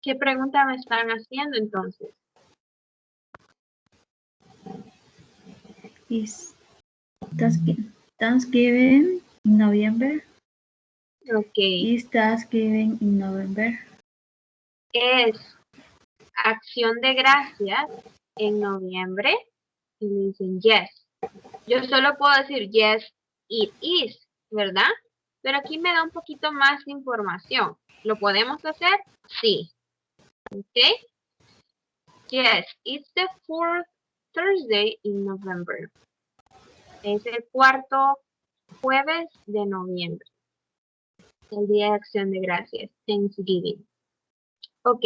¿Qué pregunta me están haciendo entonces? Is Thanksgiving in November? Ok. Is Thanksgiving in November? Es acción de gracias en noviembre. Y me dicen yes. Yo solo puedo decir yes, it is, ¿verdad? Pero aquí me da un poquito más de información. ¿Lo podemos hacer? Sí. ¿Ok? Yes, it's the fourth Thursday in November. Es el cuarto jueves de noviembre. El Día de Acción de Gracias, Thanksgiving. Ok.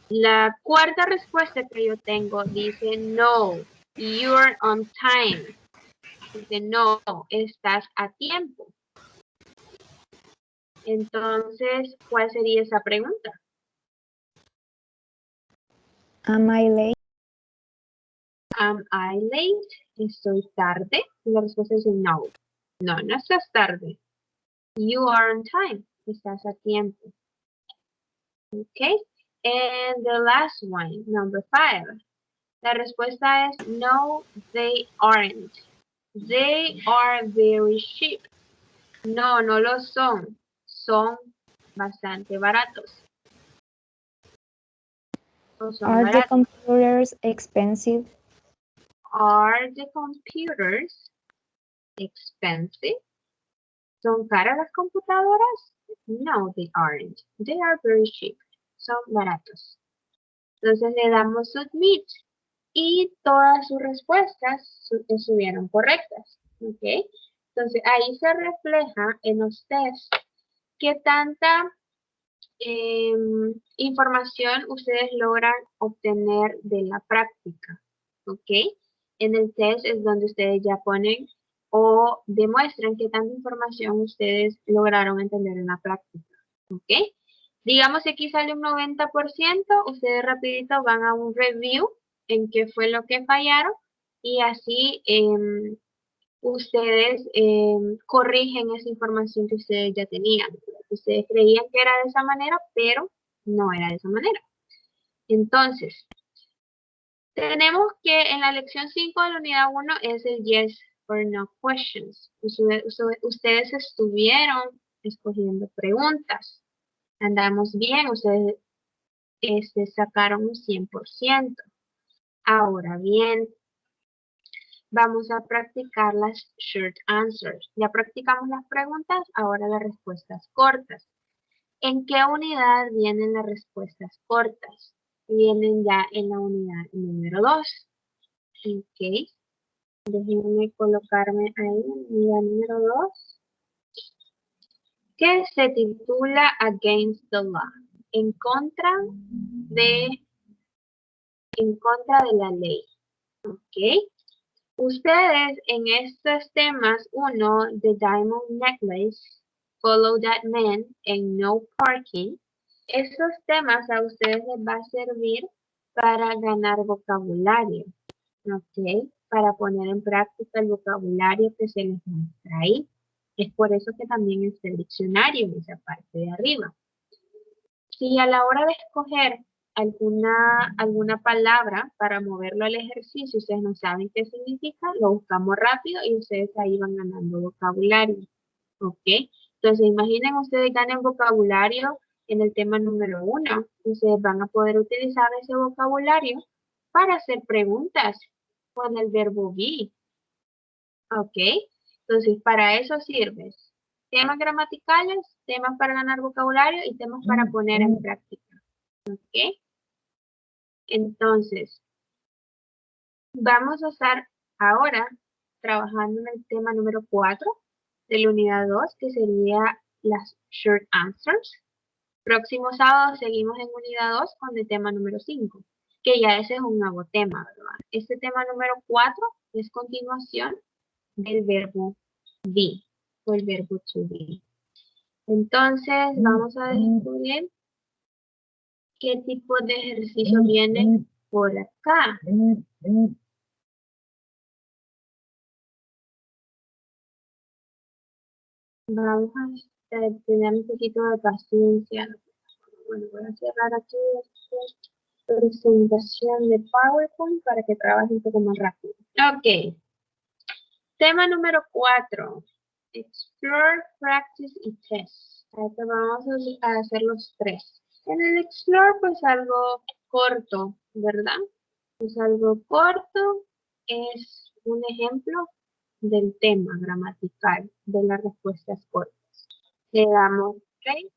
La cuarta respuesta que yo tengo dice no, you're on time. Dice no, estás a tiempo. Entonces, ¿cuál sería esa pregunta? Am I late? Am I late? ¿Estoy tarde? Y la respuesta es no. No, no estás tarde. You are on time. Estás a tiempo. Okay. And the last one, number 5. La respuesta es no, they aren't. They are very cheap. No, no lo son. Son bastante baratos. O son Are the baratos. computers expensive? Are the computers expensive? ¿Son caras las computadoras? No, they aren't. They are very cheap. Son baratos. Entonces le damos submit y todas sus respuestas estuvieron correctas. ¿Ok? Entonces ahí se refleja en los tests qué tanta información ustedes logran obtener de la práctica. ¿Ok? En el test es donde ustedes ya ponen o demuestran qué tanta información ustedes lograron entender en la práctica. ¿Ok? Digamos que aquí sale un 90%, ustedes rapidito van a un review en qué fue lo que fallaron y así ustedes corrigen esa información que ustedes ya tenían. Ustedes creían que era de esa manera, pero no era de esa manera. Entonces, tenemos que en la lección 5 de la unidad 1 es el yes or no questions. Ustedes estuvieron escogiendo preguntas. Andamos bien, ustedes sacaron un 100%. Ahora bien, vamos a practicar las short answers. Ya practicamos las preguntas, ahora las respuestas cortas. ¿En qué unidad vienen las respuestas cortas? Vienen ya en la unidad número 2. Ok. Déjenme colocarme ahí en unidad número 2. Que se titula Against the Law. En contra de la ley. Ok. Ustedes en estos temas, uno, The Diamond Necklace, Follow That Man, en No Parking, estos temas a ustedes les va a servir para ganar vocabulario, ¿ok? Para poner en práctica el vocabulario que se les muestra ahí. Es por eso que también está el diccionario en esa parte de arriba. Si a la hora de escoger alguna palabra para moverlo al ejercicio, ustedes no saben qué significa, lo buscamos rápido y ustedes ahí van ganando vocabulario. ¿Ok? Entonces, imaginen ustedes ganen vocabulario en el tema número 1. Ustedes van a poder utilizar ese vocabulario para hacer preguntas con el verbo be. ¿Ok? Entonces, para eso sirve. Temas gramaticales, temas para ganar vocabulario y temas para poner en práctica. ¿Ok? Entonces, vamos a estar ahora trabajando en el tema número 4 de la unidad 2, que sería las short answers. Próximo sábado seguimos en unidad 2 con el tema número 5, que ya ese es un nuevo tema, ¿verdad? Este tema número 4 es continuación del verbo be, o el verbo to be. Entonces, vamos a descubrir qué tipo de ejercicio viene por acá. Vamos a tener un poquito de paciencia. Bueno, voy a cerrar aquí esta presentación de PowerPoint para que trabaje un poco más rápido. Ok. Tema número 4. Explore, practice y test. Ahora vamos a hacer los 3. En el explore, pues algo corto, ¿verdad? Es algo corto, es un ejemplo del tema gramatical de las respuestas cortas. Le damos OK.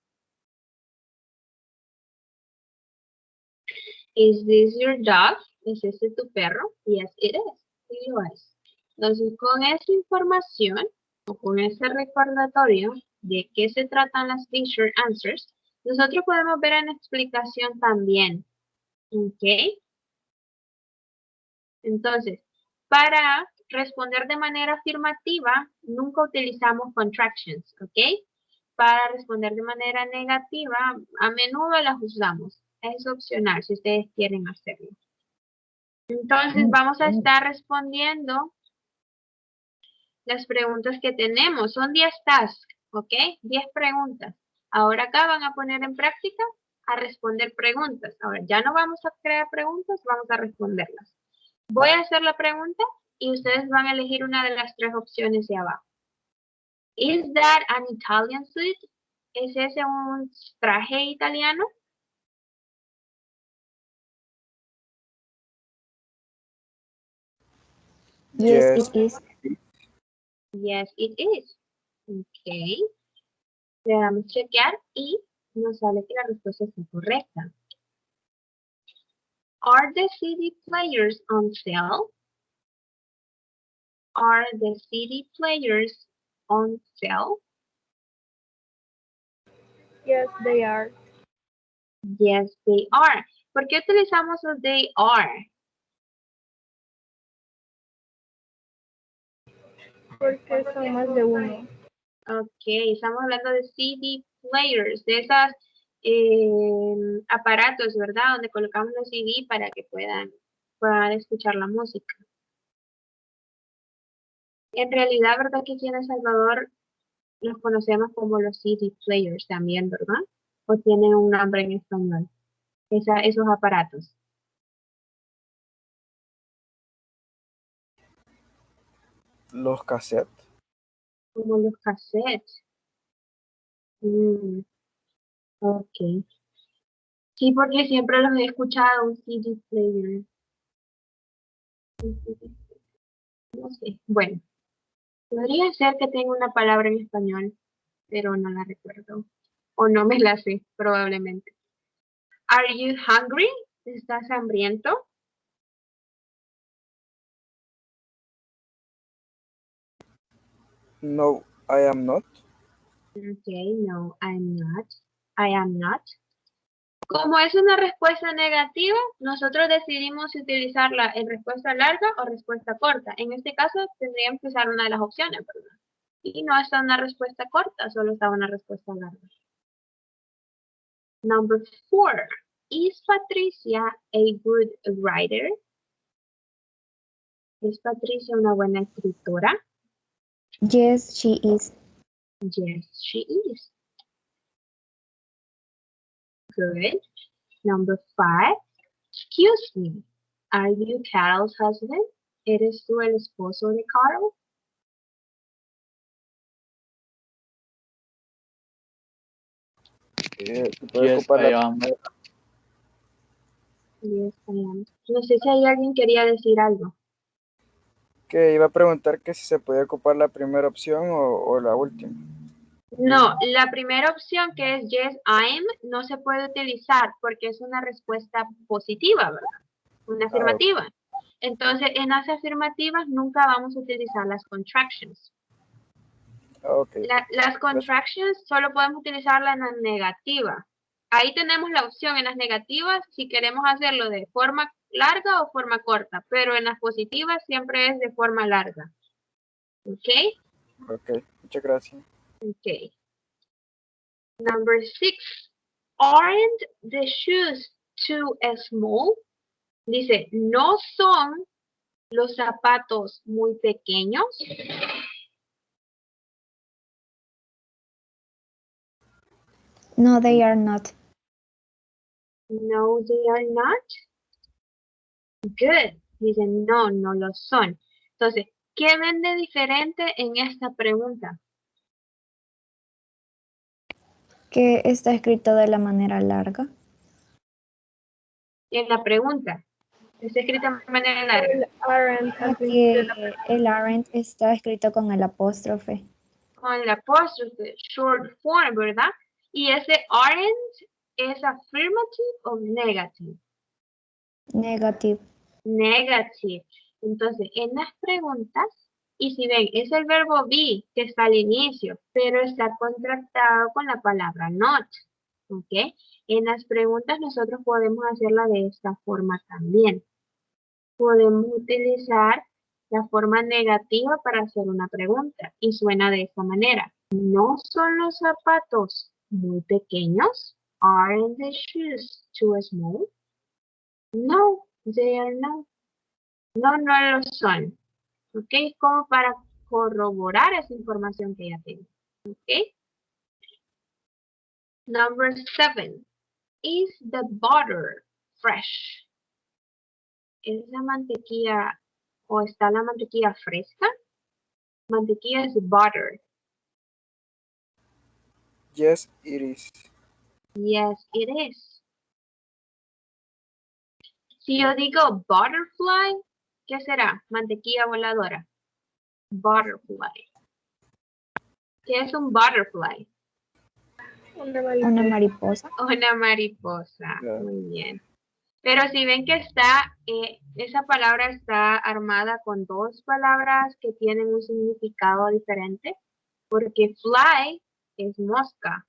Is this your dog? ¿Es este tu perro? Yes, it is. Sí lo es. Entonces, con esa información o con ese recordatorio de qué se tratan las short answers, nosotros podemos ver en la explicación también. ¿Ok? Entonces, para responder de manera afirmativa, nunca utilizamos contractions, ¿ok? Para responder de manera negativa, a menudo las usamos. Es opcional si ustedes quieren hacerlo. Entonces, vamos a estar respondiendo las preguntas que tenemos. Son 10 tasks, ¿ok? 10 preguntas. Ahora acá van a poner en práctica a responder preguntas. Ahora, ya no vamos a crear preguntas, vamos a responderlas. Voy a hacer la pregunta y ustedes van a elegir una de las 3 opciones de abajo. Is that an Italian suit? ¿Es ese un traje italiano? Yes, it is. Yes, it is. Ok. Le damos chequear y nos sale que la respuesta está correcta. Are the CD players on sale? Are the CD players on sale? Yes, they are. Yes, they are. ¿Por qué utilizamos los they are? Porque son más de uno. Ok, estamos hablando de CD players, de esos aparatos, ¿verdad? Donde colocamos los CD para que puedan escuchar la música. En realidad, ¿verdad que aquí en El Salvador los conocemos como los CD players también, ¿verdad? ¿O tienen un nombre en español? Esos aparatos. Los cassettes. Como los cassettes. Ok. Sí, porque siempre los he escuchado, un CD player. No sé. Bueno, podría ser que tenga una palabra en español, pero no la recuerdo. O no me la sé, probablemente. Are you hungry? ¿Estás hambriento? No, I am not. Okay, no, I'm not. I am not. Como es una respuesta negativa, nosotros decidimos si utilizarla en respuesta larga o respuesta corta. En este caso, tendríamos que usar una de las opciones, ¿verdad? Y no está una respuesta corta, solo está una respuesta larga. Number 4. Is Patricia a good writer? ¿Es Patricia una buena escritora? Yes, she is. Yes, she is. Good. Number 5. Excuse me. Are you Carol's husband? ¿Eres tú el esposo de Carol? Se puede Yes, ocupar I la am. primera. Yes, I am. No sé si hay alguien que quería decir algo. Que iba a preguntar que si se podía ocupar la primera opción o la última. No, la primera opción que es yes, I am, no se puede utilizar porque es una respuesta positiva, ¿verdad? Una afirmativa. Entonces, en las afirmativas nunca vamos a utilizar las contractions. Ok. Las contractions solo podemos utilizarlas en la negativa. Ahí tenemos la opción en las negativas si queremos hacerlo de forma larga o forma corta, pero en las positivas siempre es de forma larga. ¿Ok? Ok, muchas gracias. Okay. Number 6. Aren't the shoes too small? Dice, ¿no son los zapatos muy pequeños? No, they are not. No, they are not. Good. Dice, no, no lo son. Entonces, ¿qué ven de diferente en esta pregunta? Que está escrito de la manera larga. En la pregunta. Está escrita de manera larga. El aren't al principio Que de la pregunta. el aren't está escrito con el apóstrofe. Con la apóstrofe, short form, ¿verdad? Y ese aren't es affirmative o negative. Negative. Negative. Entonces, en las preguntas, y si ven, es el verbo be que está al inicio, pero está contractado con la palabra not. ¿Ok? En las preguntas nosotros podemos hacerla de esta forma también. Podemos utilizar la forma negativa para hacer una pregunta y suena de esta manera. ¿No son los zapatos muy pequeños? Aren't the shoes too small? No, they are not. No, no lo son. ¿Ok? Como para corroborar esa información que ya tengo. ¿Ok? Number 7. Is the butter fresh? ¿Es la mantequilla o está la mantequilla fresca? Mantequilla es butter. Yes, it is. Yes, it is. Si yo digo butterfly, ¿qué será? Mantequilla voladora. Butterfly. ¿Qué es un butterfly? Una Una mariposa. mariposa. Una mariposa. Yeah. Muy bien. Pero si ven que está, esa palabra está armada con dos palabras que tienen un significado diferente, porque fly es mosca,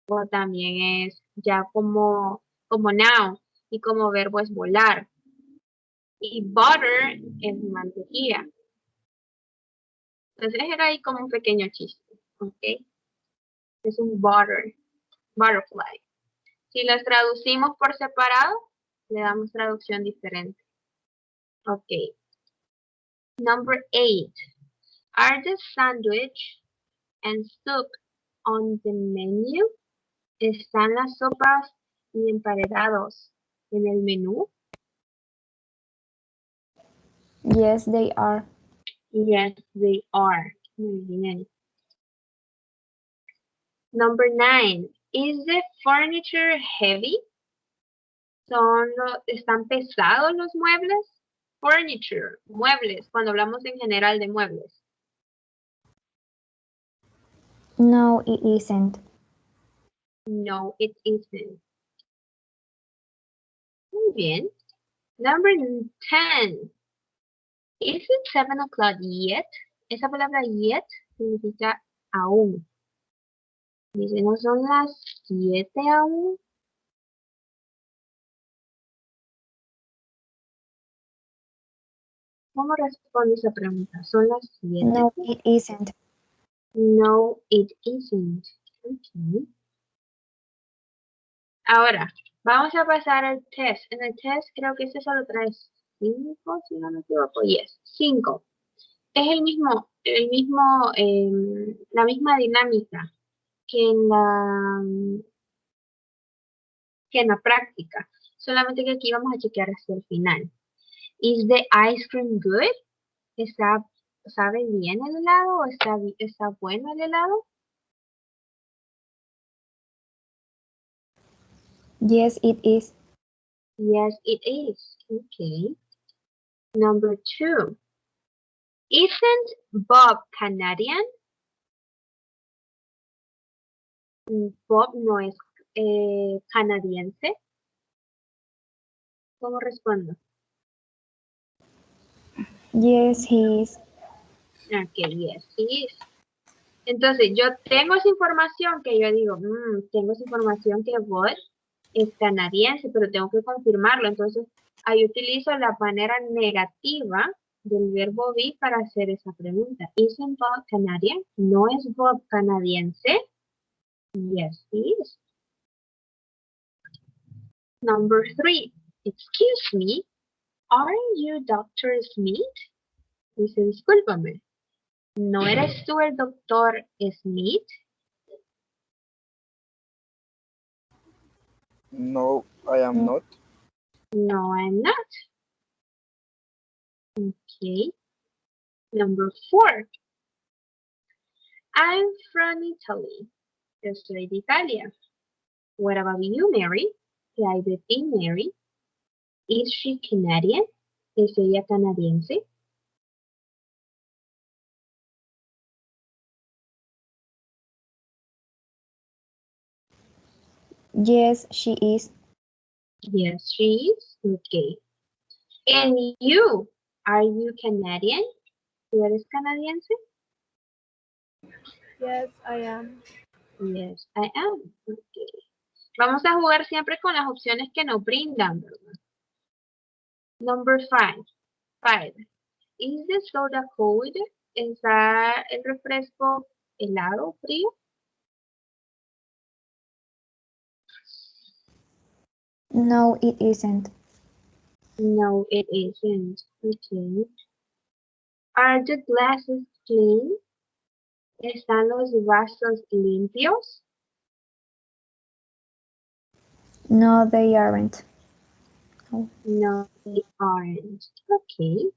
o también es ya como noun, y como verbo es volar. Y butter es mantequilla. Entonces era ahí como un pequeño chiste, ¿ok? Es un butterfly. Si las traducimos por separado, le damos traducción diferente. Ok. Number 8. Are the sandwich and soup on the menu? ¿Están las sopas y emparedados en el menú? Yes, they are. Yes, they are. Muy bien. Number 9. Is the furniture heavy? ¿Están pesados los muebles? Furniture, muebles, cuando hablamos en general de muebles. No, it isn't. No, it isn't. Muy bien. Number 10. Is it 7 o'clock yet? Esa palabra yet significa aún. Dice, ¿no son las 7 aún? ¿Cómo responde esa pregunta? ¿Son las 7? No, it isn't. No, it isn't. Okay. Ahora, vamos a pasar al test. En el test creo que este solo trae 5, si no me equivoco. Yes, 5. Es la misma dinámica que en la práctica. Solamente que aquí vamos a chequear hasta el final. Is the ice cream good? ¿Sabe bien el helado o está bueno el helado? Yes, it is. Yes, it is. Okay. Number 2. Isn't Bob Canadian? Bob no es canadiense. ¿Cómo respondo? Yes, he is. Okay, yes, he is. Entonces, yo tengo esa información que yo digo, tengo esa información que Bob es canadiense, pero tengo que confirmarlo. Entonces, ahí utilizo la manera negativa del verbo be para hacer esa pregunta. ¿Isn't Bob Canadian? ¿No es Bob canadiense? Yes, he is. Number 3. Excuse me, aren't you Dr. Smith? Dice, discúlpame, ¿no eres tú el doctor Smith? No, I am not. No, I'm not. Okay. Number 4. I'm from Italy. Yo soy de Italia. What about you, Mary? ¿Qué hay de ti, Mary? Is she Canadian? ¿Es ella canadiense? Yes, she is. Yes, she is. Okay. And you, are you Canadian? ¿Tú eres canadiense? Yes, I am. Yes, I am. Okay. Vamos a jugar siempre con las opciones que nos brindan, ¿verdad? Number 5. 5. Is the soda cold? ¿Está el refresco helado o frío? No, it isn't. No, it isn't. Okay. Are the glasses clean? ¿Están los vasos limpios? No, they aren't. No, they aren't. Okay.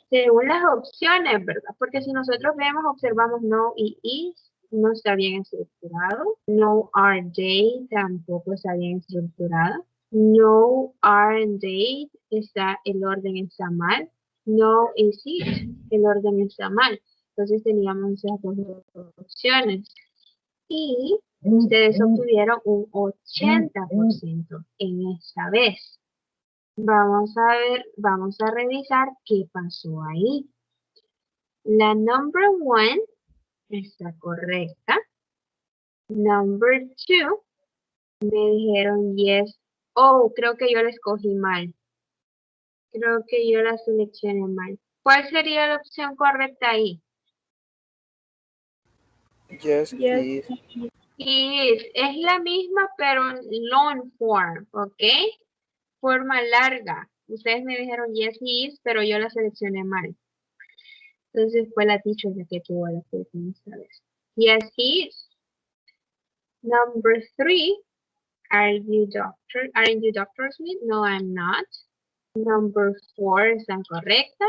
Según las opciones, ¿verdad? Porque si nosotros vemos, observamos no y is, no está bien estructurado. No are they, tampoco está bien estructurado. No aren't they, el orden está mal. No is it, el orden está mal. Entonces teníamos esas dos opciones. Y ustedes obtuvieron un 80% en esta vez. Vamos a ver, vamos a revisar qué pasó ahí. La number 1 está correcta. Number 2 me dijeron yes. Oh, creo que yo la escogí mal. Creo que yo la seleccioné mal. ¿Cuál sería la opción correcta ahí? Yes, Yes, he is. Is. Es la misma, pero long form, ¿ok? Forma larga. Ustedes me dijeron yes, he is, pero yo la seleccioné mal. Entonces fue la teacher la que tuvo la culpa esta vez. Yes, he is. Number 3. Aren't you Dr. Smith? No, I'm not. Number 4 están correctas.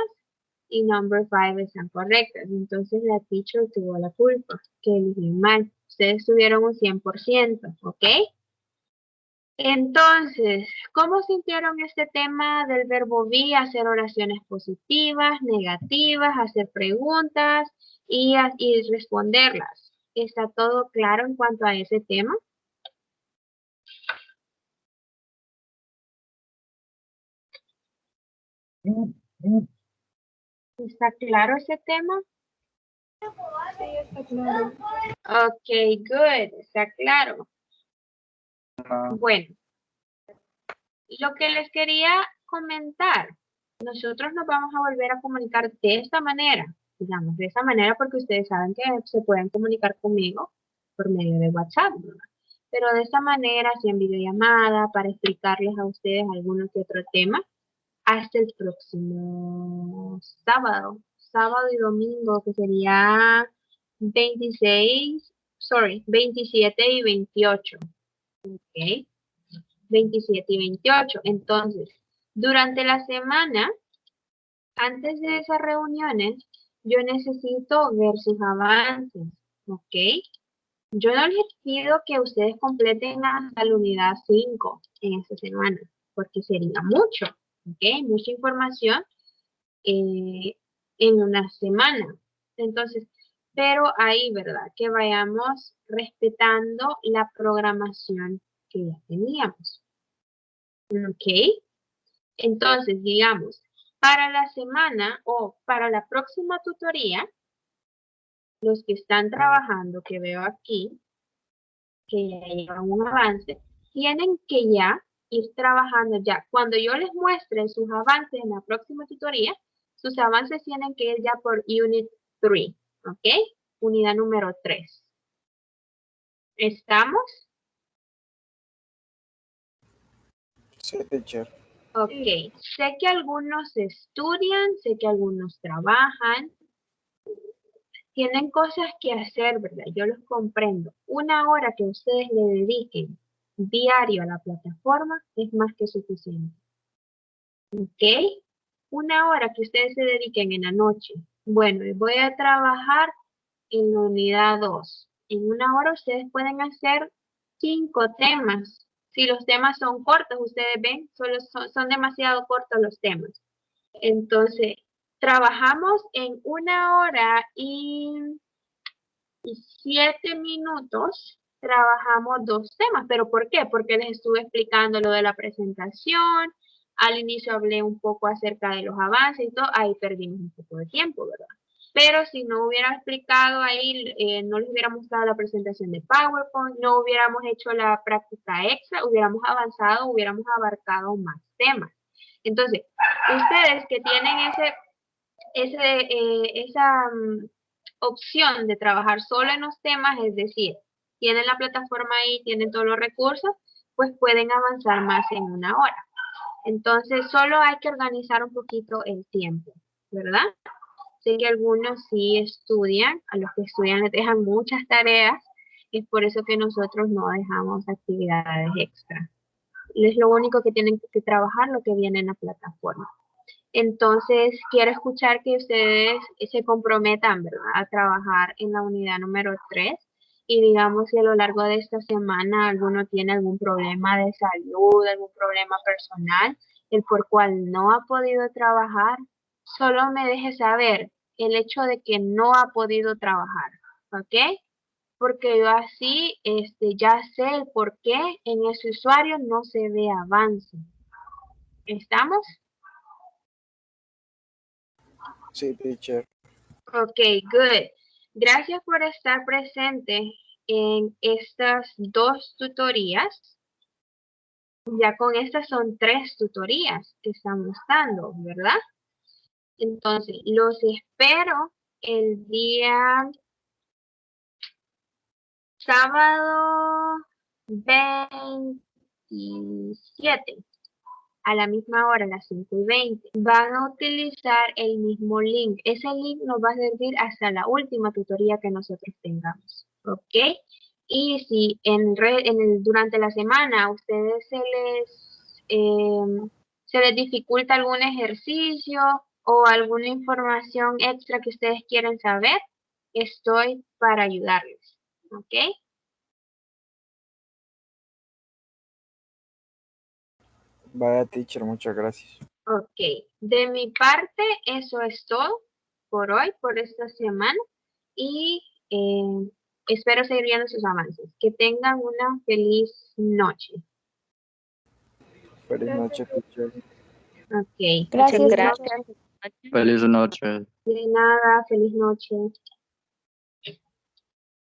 Y number 5 están correctas. Entonces la teacher tuvo la culpa. Que elegí mal. Ustedes tuvieron un 100%, ¿ok? Entonces, ¿cómo sintieron este tema del verbo be? Hacer oraciones positivas, negativas, hacer preguntas y responderlas. ¿Está todo claro en cuanto a ese tema? ¿Está claro ese tema? Sí, está claro. Ok, good, está claro. No. Bueno, lo que les quería comentar, nosotros nos vamos a volver a comunicar de esta manera, digamos, de esa manera porque ustedes saben que se pueden comunicar conmigo por medio de WhatsApp, ¿verdad? Pero de esta manera, así en videollamada, para explicarles a ustedes alguno que otro tema, hasta el próximo sábado y domingo, que sería 27 y 28, ¿ok? 27 y 28. Entonces, durante la semana, antes de esas reuniones, yo necesito ver sus avances, ¿ok? Yo no les pido que ustedes completen hasta la unidad 5 en esta semana, porque sería mucho, ¿ok? Mucha información en una semana. Entonces, pero ahí, ¿verdad? Que vayamos respetando la programación que ya teníamos. ¿Ok? Entonces, digamos, para la semana o para la próxima tutoría, los que están trabajando, que veo aquí, que ya llevan un avance, tienen que ya ir trabajando ya. Cuando yo les muestre sus avances en la próxima tutoría, sus avances tienen que ir ya por Unit 3, ¿ok? Unidad número 3. ¿Estamos? Sí, teacher. Ok. Sé que algunos estudian, sé que algunos trabajan, tienen cosas que hacer, ¿verdad? Yo los comprendo. Una hora que ustedes le dediquen diario a la plataforma es más que suficiente. ¿Ok? Una hora que ustedes se dediquen en la noche. Bueno, voy a trabajar en la unidad 2. En una hora ustedes pueden hacer 5 temas. Si los temas son cortos, ustedes ven, solo son demasiado cortos los temas. Entonces, trabajamos en una hora y 7 minutos, trabajamos 2 temas. ¿Pero por qué? Porque les estuve explicando lo de la presentación, al inicio hablé un poco acerca de los avances y todo, ahí perdimos un poco de tiempo, ¿verdad? Pero si no hubiera explicado ahí, no les hubiera mostrado la presentación de PowerPoint, no hubiéramos hecho la práctica extra, hubiéramos avanzado, hubiéramos abarcado más temas. Entonces, ustedes que tienen esa opción de trabajar solo en los temas, es decir, tienen la plataforma ahí, tienen todos los recursos, pues pueden avanzar más en una hora. Entonces, solo hay que organizar un poquito el tiempo, ¿verdad? Sé que algunos sí estudian, a los que estudian les dejan muchas tareas, es por eso que nosotros no dejamos actividades extra. Es lo único que tienen que trabajar, lo que viene en la plataforma. Entonces, quiero escuchar que ustedes se comprometan, ¿verdad?, a trabajar en la unidad número 3. Y digamos si a lo largo de esta semana alguno tiene algún problema de salud, algún problema personal, el por cual no ha podido trabajar, solo me deje saber el hecho de que no ha podido trabajar, ¿ok? Porque yo así ya sé el por qué en ese usuario no se ve avance. ¿Estamos? Sí, teacher. Ok, good. Gracias por estar presente en estas 2 tutorías. Ya con estas son 3 tutorías que estamos dando, ¿verdad? Entonces, los espero el día sábado 27. A la misma hora, a las 5:20. Van a utilizar el mismo link. Ese link nos va a servir hasta la última tutoría que nosotros tengamos. ¿Ok? Y si durante la semana a ustedes se les dificulta algún ejercicio o alguna información extra que ustedes quieren saber, estoy para ayudarles. ¿Ok? Vaya, teacher, muchas gracias. Ok, de mi parte eso es todo por hoy, por esta semana y espero seguir viendo sus avances. Que tengan una feliz noche. Feliz noche, teacher. Ok, Gracias, feliz teacher. noche. Feliz noche. De nada, feliz noche.